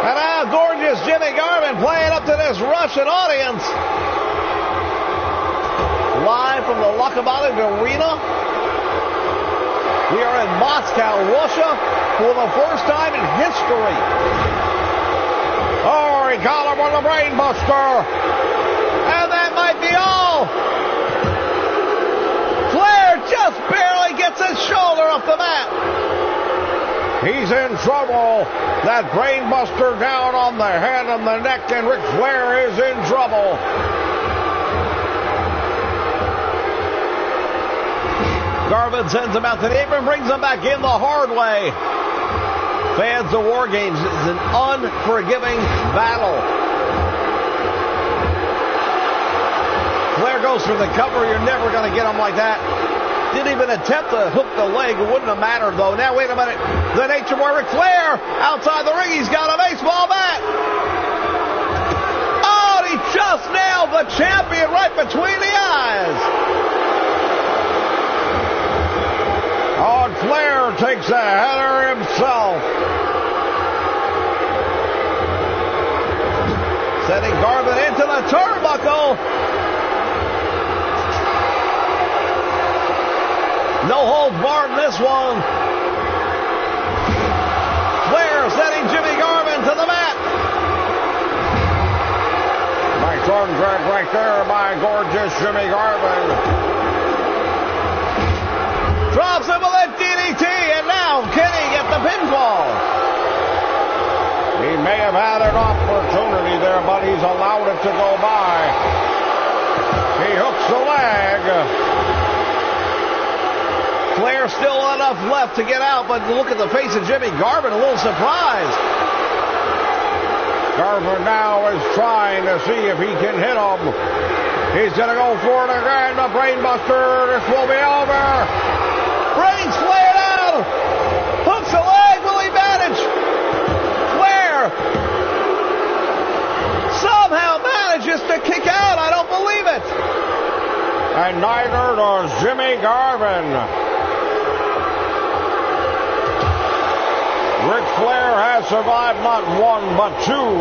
And now gorgeous Jimmy Garvin playing up to this Russian audience. Live from the Lokomotiv Arena. We are in Moscow, Russia, for the first time in history. Oh, he got him with a brain buster. And that might be all. Flair just barely gets his shoulder off the mat. He's in trouble. That brain buster down on the head and the neck, and Ric Flair is in trouble. Garvin sends him out to the apron, brings him back in the hard way. Fans of War Games, is an unforgiving battle. Flair goes for the cover. You're never going to get him like that. Didn't even attempt to hook the leg. It wouldn't have mattered, though. Now, wait a minute. The Nature Boy Ric Flair outside the ring. He's got a baseball bat. Oh, he just nailed the champion right between the eyes. Oh, Flair takes a header himself. Sending Garvin into the turnbuckle. No holds barred in this one. Flair sending Jimmy Garvin to the mat. Nice arm drag right there by gorgeous Jimmy Garvin. Drops him with a DDT, and now can he get the pinfall? He may have had an opportunity there, but he's allowed it to go by. He hooks the leg. Flair still enough left to get out, but look at the face of Jimmy Garvin, a little surprised. Garvin now is trying to see if he can hit him. He's going to go for it again, the brainbuster. This will be over. Brings Flair down. Hooks the leg. Will he manage? Flair somehow manages to kick out. I don't believe it. And neither does Jimmy Garvin. Ric Flair has survived not one, but two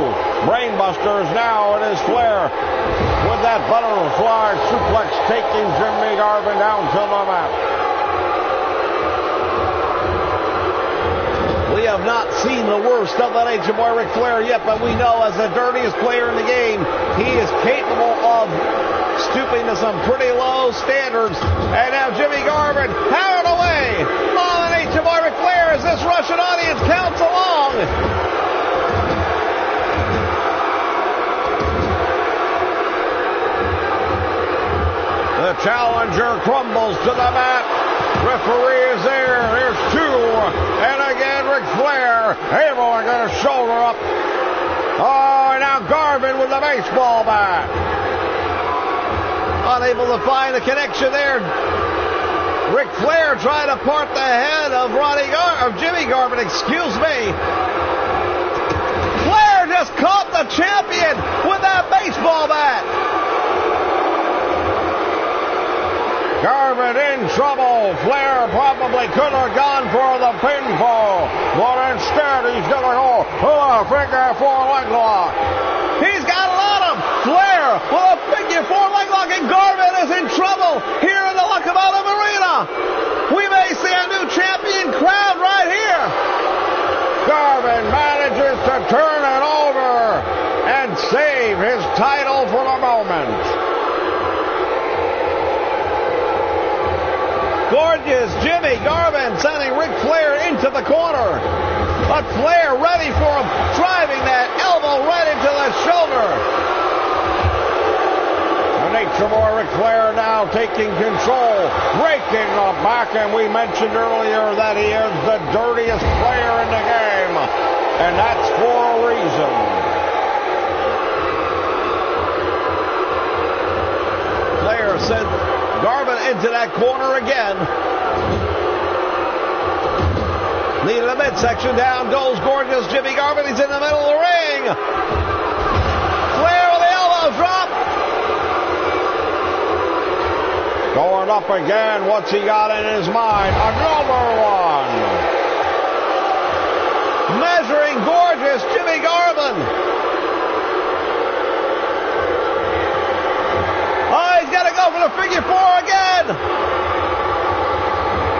brainbusters. Now it is Flair with that butterfly suplex taking Jimmy Garvin down to the mat. We have not seen the worst of that Nature Boy Ric Flair yet, but we know as the dirtiest player in the game, he is capable of stooping to some pretty low standards. And now Jimmy Garvin powered away on the Nature Boy Ric Flair as this Russian audience counts along. The challenger crumbles to the mat. Referee is there. There's two. And again, Ric Flair able to get a shoulder up. Oh, now Garvin with the baseball bat. Unable to find a connection there. Ric Flair trying to part the head of Jimmy Garvin, excuse me. Flair just caught the champion with that baseball bat. Garvin in trouble. Flair probably could have gone for the pinfall, but instead he's going to go figure four leg lock. He's got a lot of Flair with a figure four leg lock, and Garvin is in trouble here in the Locomotive Arena. We may see a new champion crowned right here. Garvin manages to turn it over and save his title for the moment. Gorgeous Jimmy Garvin sending Ric Flair into the corner. But Flair ready for him, driving that elbow right into the shoulder. The Nature Boy Ric Flair now taking control, breaking the back, and we mentioned earlier that he is the dirtiest player in the game, and that's for a reason. Flair sent Garvin into that corner again. Lead in the midsection. Down goes gorgeous Jimmy Garvin. He's in the middle of the ring. Flair with the elbow drop. Going up again. What's he got in his mind? Another one. Measuring gorgeous Jimmy Garvin. Oh, he's got to go for the figure four again.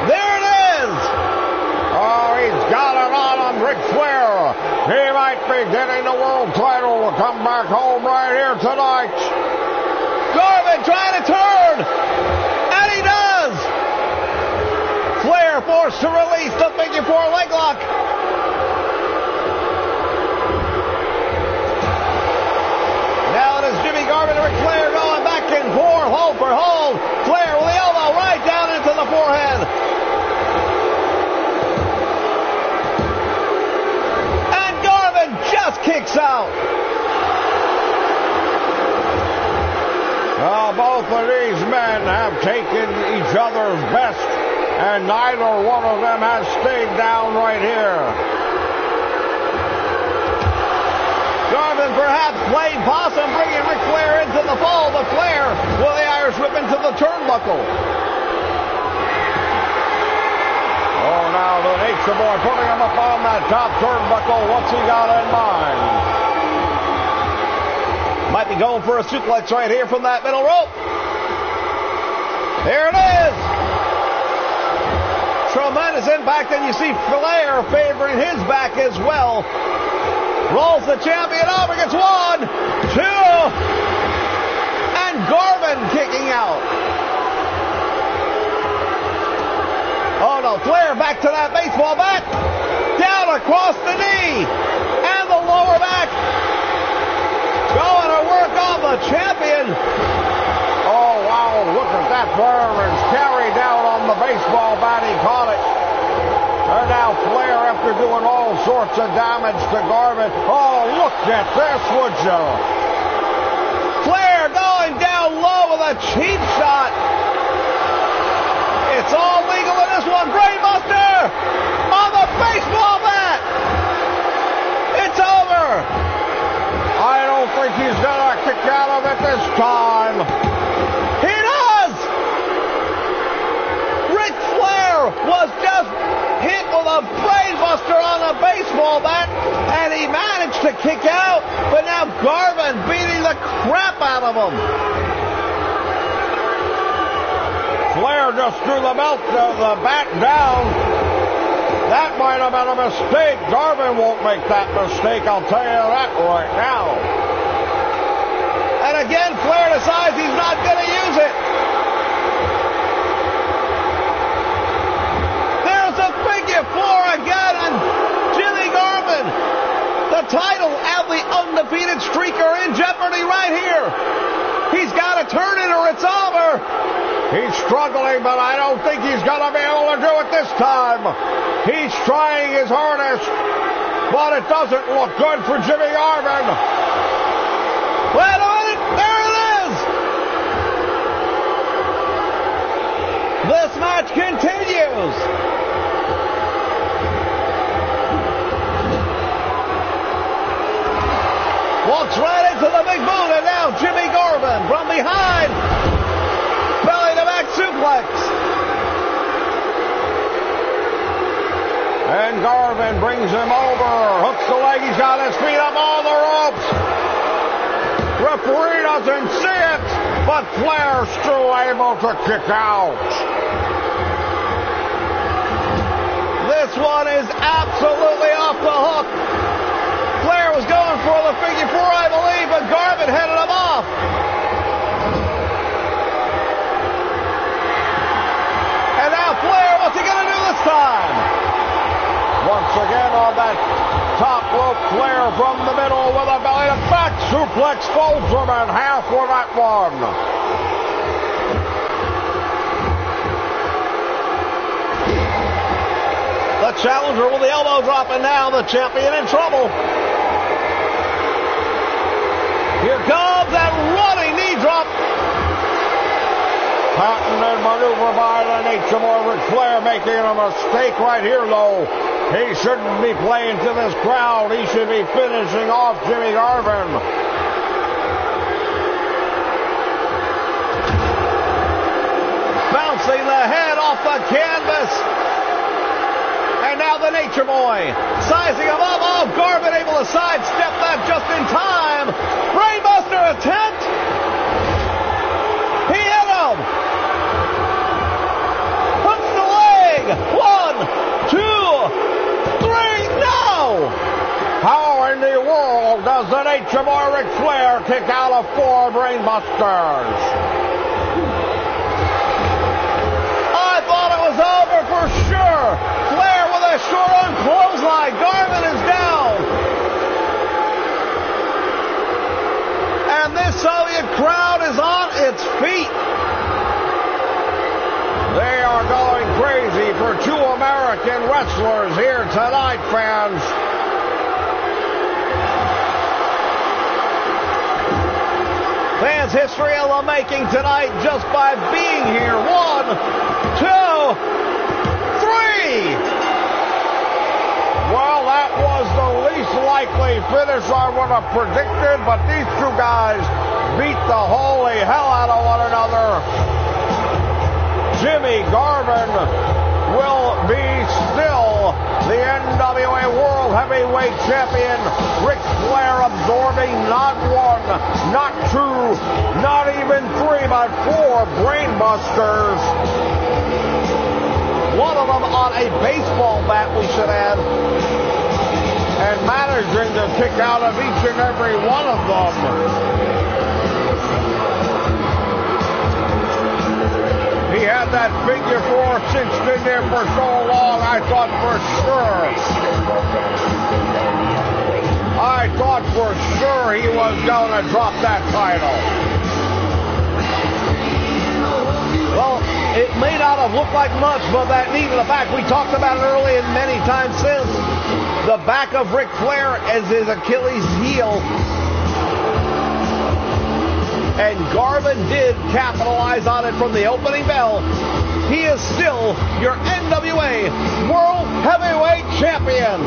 There it is. Oh, he's got it on him, Ric Flair. He might be getting the world title to come back home right here tonight. Garvin trying to turn. And he does. Flair forced to release the figure four leg lock. Now it is Jimmy Garvin and Ric Flair going back and forth, hold for hold. Flair with the elbow right down into the forehead. And Garvin just kicks out. Both of these men have taken each other's best, and neither one of them has stayed down right here. Garvin perhaps playing possum, bringing Ric Flair into the fold, but Flair with the Irish whip into the turnbuckle. Oh, now the Nature Boy putting him up on that top turnbuckle. What's he got in mind? Might be going for a suplex right here from that middle rope. Here it is. Tremendous impact, and you see Flair favoring his back as well. Rolls the champion over, gets 1, 2, and Garvin kicking out. Oh no, Flair back to that baseball bat. Down across the knee, and the lower back. Going to work on the champion. Oh, wow, look at that burn. It's carried down on the baseball bat. He caught it. And now Flair, after doing all sorts of damage to Garvin. Oh, look at this, would you? Flair going down low with a cheap shot. It's all legal in this one. Brainbuster on the baseball bat. It's over. I don't think he's going to kick out of it this time. He does! Ric Flair was just hit with a brainbuster on a baseball bat, and he managed to kick out, but now Garvin beating the crap out of him. Flair just threw the bat down. That might have been a mistake. Garvin won't make that mistake, I'll tell you that right now. And again, Flair decides he's not going to use it. There's a figure 4 again, and Jimmy Garvin, the title and the undefeated streak are in jeopardy right here. He's got to turn it or it's over. He's struggling, but I don't think he's going to be able to do it this time. He's trying his hardest, but it doesn't look good for Jimmy Garvin. Wait a minute, there it is! This match continues. Walks right into the big boot, and now Jimmy Garvin from behind. Belly to back suplex. And Garvin brings him over. Hooks the leg. He's got his feet up on the ropes. Referee doesn't see it, but Flair's still able to kick out. This one is absolutely off the hook. Flair was going for the figure 4, I believe, but Garvin headed him off. And now Flair, what's he going to do this time? Once again on that top rope, Flair from the middle with a belly to back suplex, folds him in half with that one. The challenger with the elbow drop, and now the champion in trouble. Here comes that running knee drop. Patented maneuver by the Nature Boy Ric Flair, making a mistake right here, though. He shouldn't be playing to this crowd. He should be finishing off Jimmy Garvin. Bouncing the head off the canvas. And now the Nature Boy sizing him up. Oh, Garvin able to sidestep that just in time. Brainbuster attempt. He hit him. Hooks the leg. 1, 2, 3. No. How in the world does the Nature Boy Ric Flair kick out of 4 brainbusters? I thought it was over for sure. Flair with a short arm clothesline. Garvin is down. And this Soviet crowd is on its feet. They are going crazy for 2 American wrestlers here tonight, fans. Fans, history of the making tonight just by being here. 1, 2, 3. Well, that was the least likely finish I would have predicted, but these 2 guys beat the holy hell out of one another. Jimmy Garvin will be still the NWA World heavyweight champion Ric Flair absorbing not one, not two, not even three, but four brainbusters. One of them on a baseball bat, we should add. And managing to kick out of each and every one of them. He had that figure four cinched in there for so long, I thought for sure he was going to drop that title. Well, it may not have looked like much, but that knee to the back, we talked about it early and many times since. The back of Ric Flair as his Achilles heel. And Garvin did capitalize on it from the opening bell. He is still your NWA World Heavyweight Champion.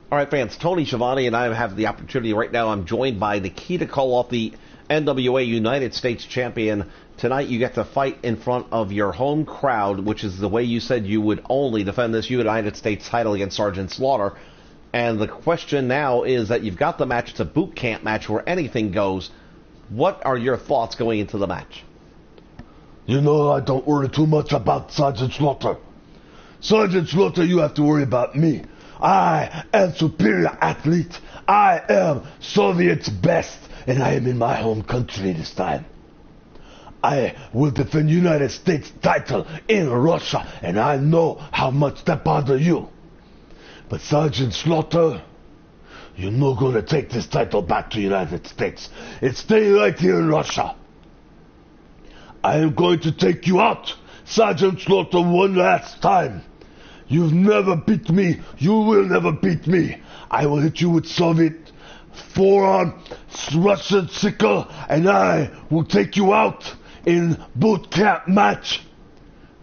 All right, fans, Tony Schiavone and I have the opportunity right now. I'm joined by Nikita Koloff, the NWA United States Champion. Tonight you get to fight in front of your home crowd, which is the way you said you would only defend this United States title against Sgt Slaughter. And the question now is that you've got the match. It's a boot camp match where anything goes. What are your thoughts going into the match? You know, I don't worry too much about Sgt Slaughter. Sgt Slaughter, you have to worry about me. I am superior athlete. I am Soviet's best, and I am in my home country this time. I will defend United States title in Russia, and I know how much that bothers you. But Sgt Slaughter, you're not going to take this title back to United States. It's staying right here in Russia. I am going to take you out, Sgt Slaughter, one last time. You've never beat me. You will never beat me. I will hit you with Soviet forearm, Russian sickle, and I will take you out in boot camp match.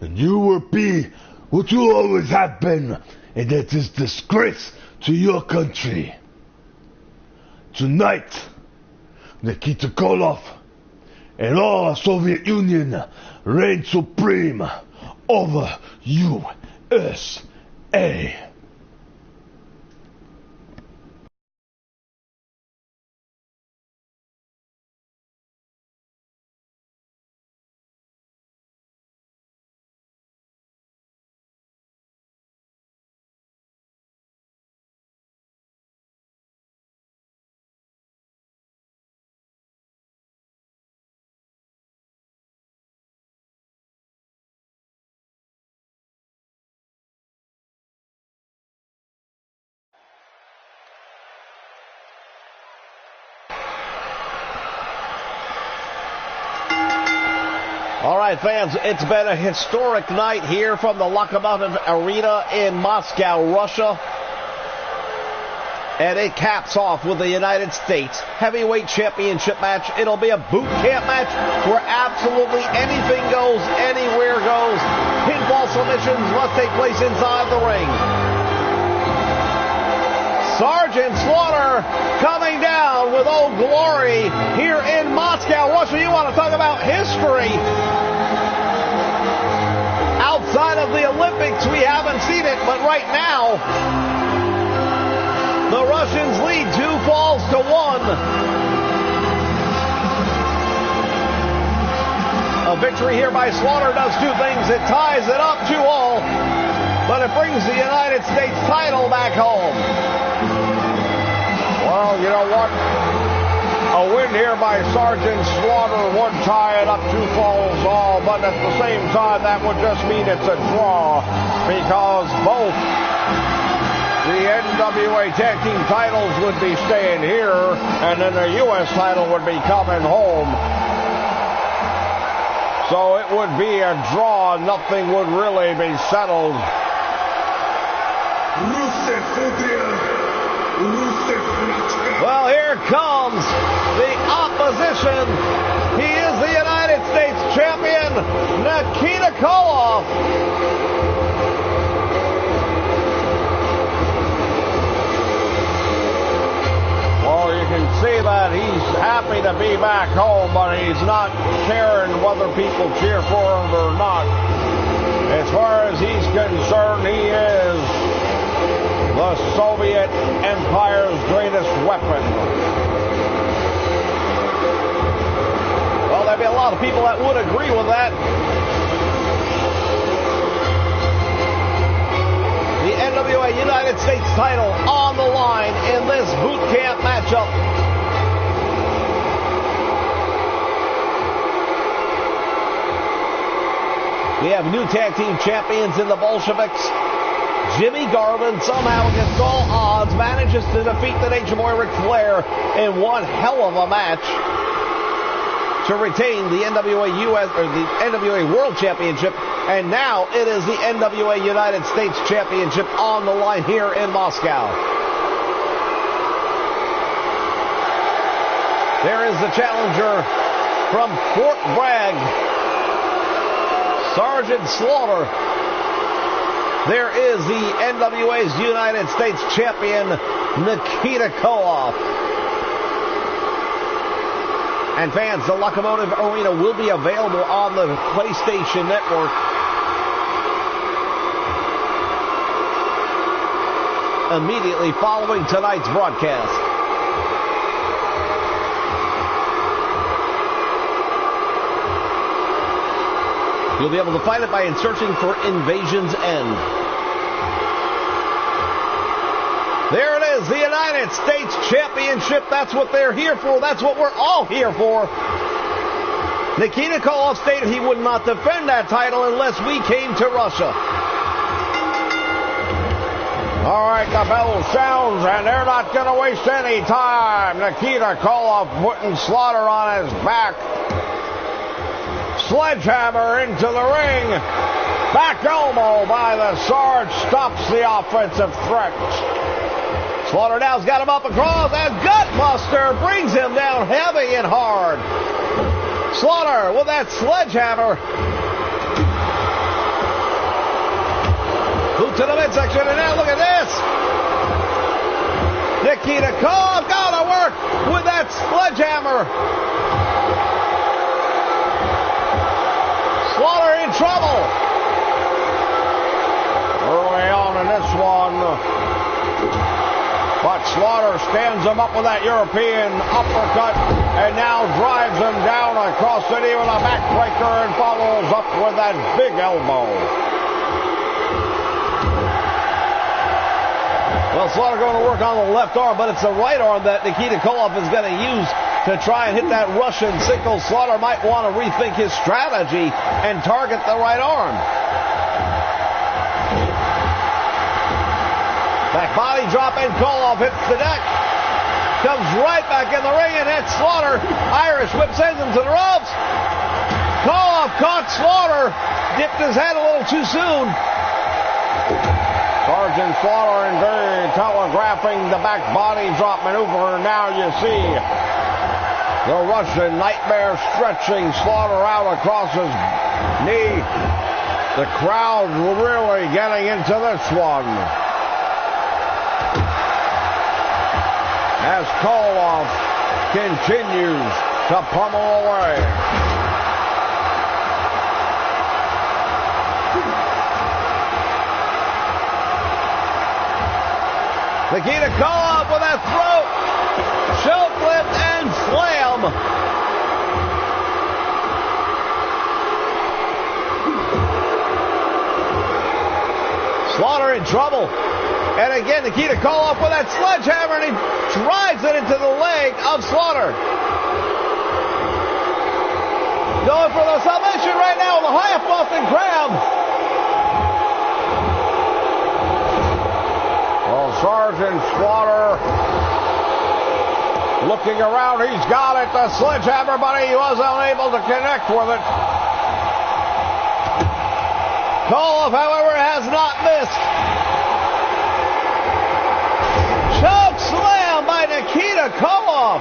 And you will be what you always have been, and that is disgrace to your country. Tonight, Nikita Koloff and all of Soviet Union reign supreme over USA. All right, fans, it's been a historic night here from the Lokomotiv Arena in Moscow, Russia. And it caps off with the United States Heavyweight Championship match. It'll be a boot camp match where absolutely anything goes, anywhere goes. Pinfall submissions must take place inside the ring. Sgt Slaughter coming down with Old Glory here in Moscow, Russia. You want to talk about history? Outside of the Olympics, we haven't seen it, but right now, the Russians lead 2-1. A victory here by Slaughter does two things. It ties it up 2-2, but it brings the United States title back home. Well, you know what? A win here by Sgt Slaughter would tie it up 2-2, but at the same time, that would just mean it's a draw because both the NWA Tag Team titles would be staying here, and then the U.S. title would be coming home. So it would be a draw. Nothing would really be settled. Well, here comes the opposition. He is the United States Champion, Nikita Koloff. see that he's happy to be back home, but he's not caring whether people cheer for him or not. As far as he's concerned, he is the Soviet Empire's greatest weapon. Well, there'd be a lot of people that would agree with that. The NWA United States title on the line in this boot camp matchup. We have new tag team champions in the Bolsheviks. Jimmy Garvin, somehow against all odds, manages to defeat the Nature Boy Ric Flair in one hell of a match to retain the NWA US or the NWA World Championship, and now it is the NWA United States Championship on the line here in Moscow. There is the challenger from Fort Bragg, Sgt Slaughter. There is the NWA's United States champion, Nikita Koloff. And fans, the Locomotive Arena will be available on the PlayStation Network immediately following tonight's broadcast. You'll be able to find it by searching for Invasion's End. There it is, the United States Championship. That's what they're here for. That's what we're all here for. Nikita Koloff stated he would not defend that title unless we came to Russia. All right, the bell sounds, and they're not going to waste any time. Nikita Koloff putting Slaughter on his back. Sledgehammer into the ring. Back elbow by the Sarge stops the offensive threat. Slaughter now's got him up across, and Gutbuster brings him down heavy and hard. Slaughter with that sledgehammer. Boot to the midsection, and now look at this. Nikita Koloff gotta work with that sledgehammer. Slaughter in trouble. Early on in this one, but Slaughter stands him up with that European uppercut and now drives him down across the knee with a backbreaker and follows up with that big elbow. Well, Slaughter going to work on the left arm, but it's the right arm that Nikita Koloff is going to use to try and hit that Russian sickle. Slaughter might want to rethink his strategy and target the right arm. Back body drop, and Koloff hits the deck. Comes right back in the ring and hits Slaughter. Irish whip sends him to the ropes. Koloff caught Slaughter. Dipped his head a little too soon. Sergeant Slaughter and very telegraphing the back body drop maneuver. Now you see the Russian Nightmare stretching Slaughter out across his knee. The crowd really getting into this one. As Koloff continues to pummel away. Nikita Koloff with that throat, choke lift, and slam. Slaughter in trouble. And again, Nikita Koloff with that sledgehammer, and he drives it into the leg of Slaughter. Going for the submission right now with a half Boston Crab. Well, Sergeant Slaughter looking around. He's got it, the sledgehammer, but he was unable to connect with it. Koloff, however, has not missed. Choke slam by Nikita Koloff.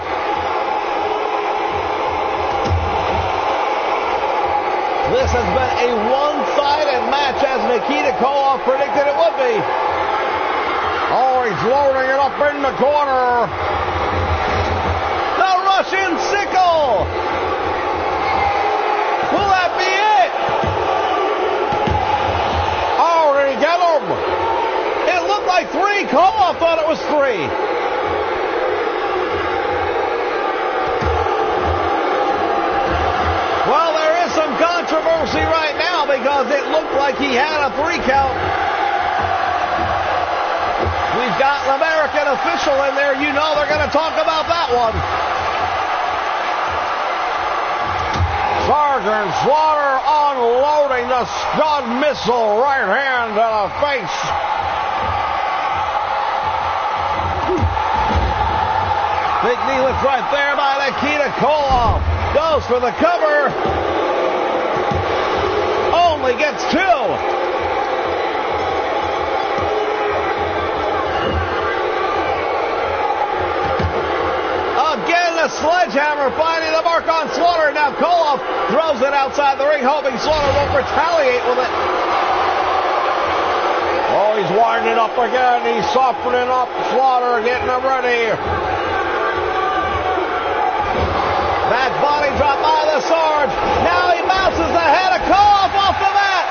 This has been a one-sided match, as Nikita Koloff predicted it would be. Oh, he's loading it up in the corner. Maybe Koloff thought it was 3. Well, there is some controversy right now because it looked like he had a 3 count. We've got an American official in there. You know they're going to talk about that one. Sgt Slaughter unloading the Scud missile right hand to the face. Big knee lift right there by Nikita Koloff. Goes for the cover. Only gets 2. Again, the sledgehammer finding the mark on Slaughter. Now Koloff throws it outside the ring, hoping Slaughter won't retaliate with it. Oh, he's winding up again. He's softening up Slaughter, getting him ready. Back body drop by the Sarge. Now he bounces the head of Koloff off the mat.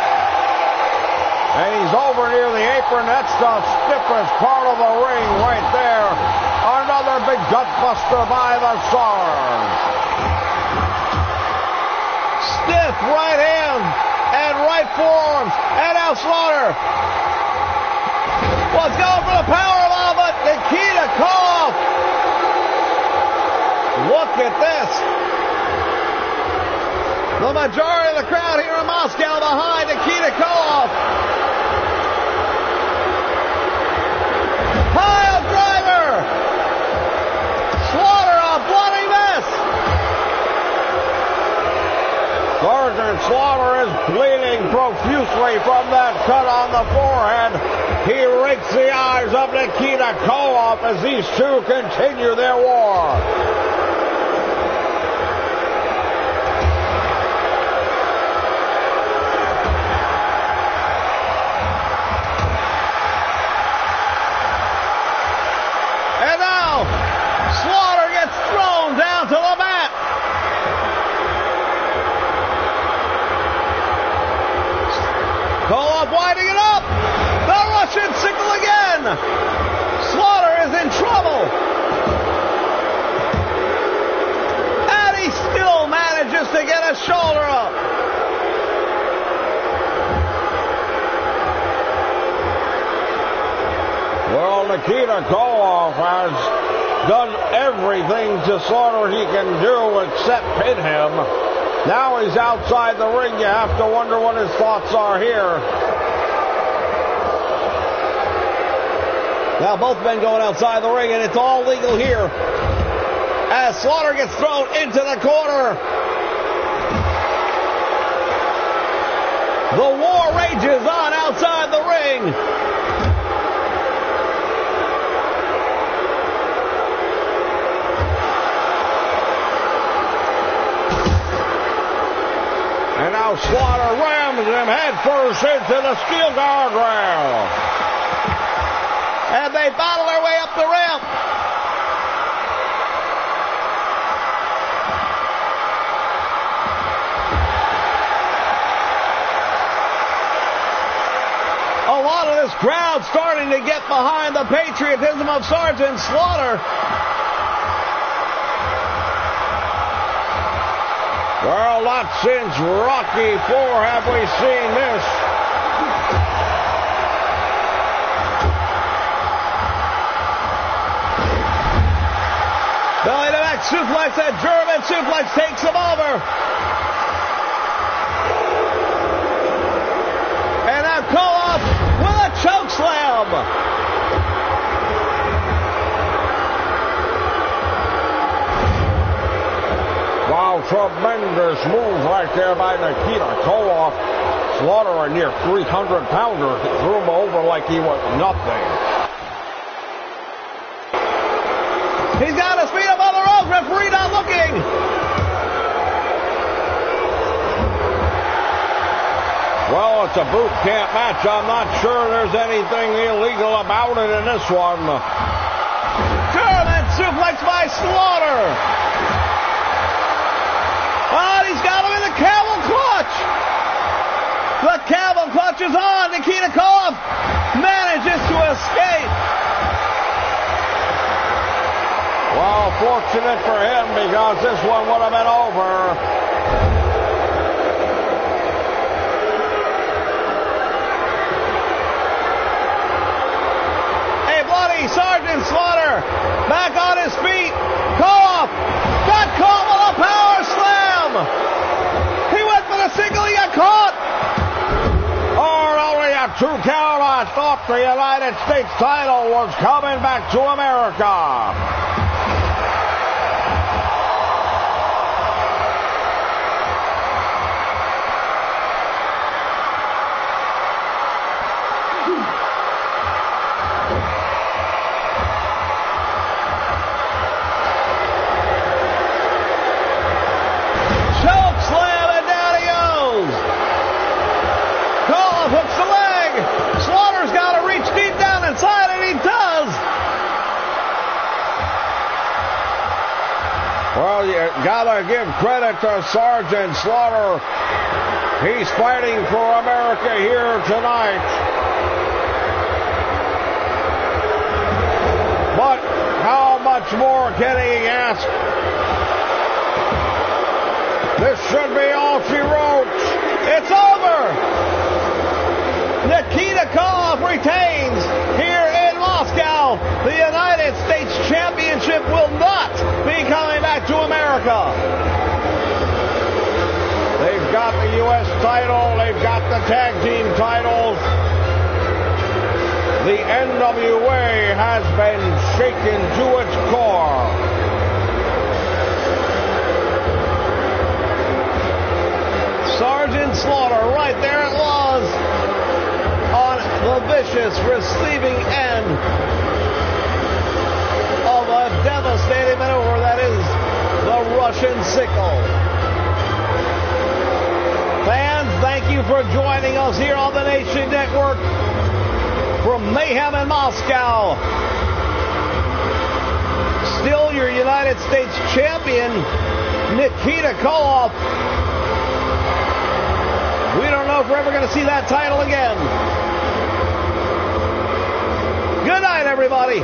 And he's over near the apron. That's the stiffest part of the ring right there. Another big gut buster by the Sarge. Stiff right hand and right forearms. And now Slaughter was going for the powerbomb, but Nikita Koloff. Look at this. The majority of the crowd here in Moscow behind Nikita Koloff. Pile driver. Slaughter, a bloody mess. Sgt Slaughter is bleeding profusely from that cut on the forehead. He rakes the eyes of Nikita Koloff as these two continue their war. And now, Slaughter gets thrown down to the mat. Koloff winding it up. The Russian signal again. Slaughter is in trouble. And he still manages to get a shoulder up. Well, Nikita Koloff has done everything to Slaughter he can do except pin him. Now he's outside the ring. You have to wonder what his thoughts are here. Now both men going outside the ring, and it's all legal here. As Slaughter gets thrown into the corner. The war rages on outside the ring. And now Slaughter rams him headfirst into the steel guardrail. And they battle their way up the ramp. A lot of this crowd starting to get behind the patriotism of Sgt Slaughter. Well, not since Rocky IV have we seen this. Belly to back suplex, that German suplex takes him over. And now Koloff with a choke slam. Wow, tremendous move right there by Nikita Koloff. Slaughter, a near 300-pounder, threw him over like he was nothing. He's got his feet up on the ropes. Referee not looking. Well, it's a boot camp match. I'm not sure there's anything illegal about it in this one. German suplex by Slaughter. Oh, he's got him in the camel clutch. The camel clutch marches on. Nikita Koloff manages to escape. Well, fortunate for him because this one would have been over. Sgt Slaughter back on his feet. Koloff got caught with a power slam. He went for the single. He got caught. Oh, only a 2 count. I thought the United States title was coming back to America. Hooks the leg. Slaughter's got to reach deep down inside, and he does. Well, you gotta give credit to Sgt Slaughter. He's fighting for America here tonight. But how much more can he ask? This should be all she wrote. It's over. Nikita Koloff retains here in Moscow. The United States Championship will not be coming back to America. They've got the U.S. title. They've got the tag team titles. The NWA has been shaken to its core. Sgt Slaughter, right there it was, on the vicious receiving end of a devastating maneuver that is the Russian sickle. Fans, thank you for joining us here on the Nation Network from Mayhem in Moscow. Still your United States champion, Nikita Koloff. We don't know if we're ever going to see that title again. Good night, everybody.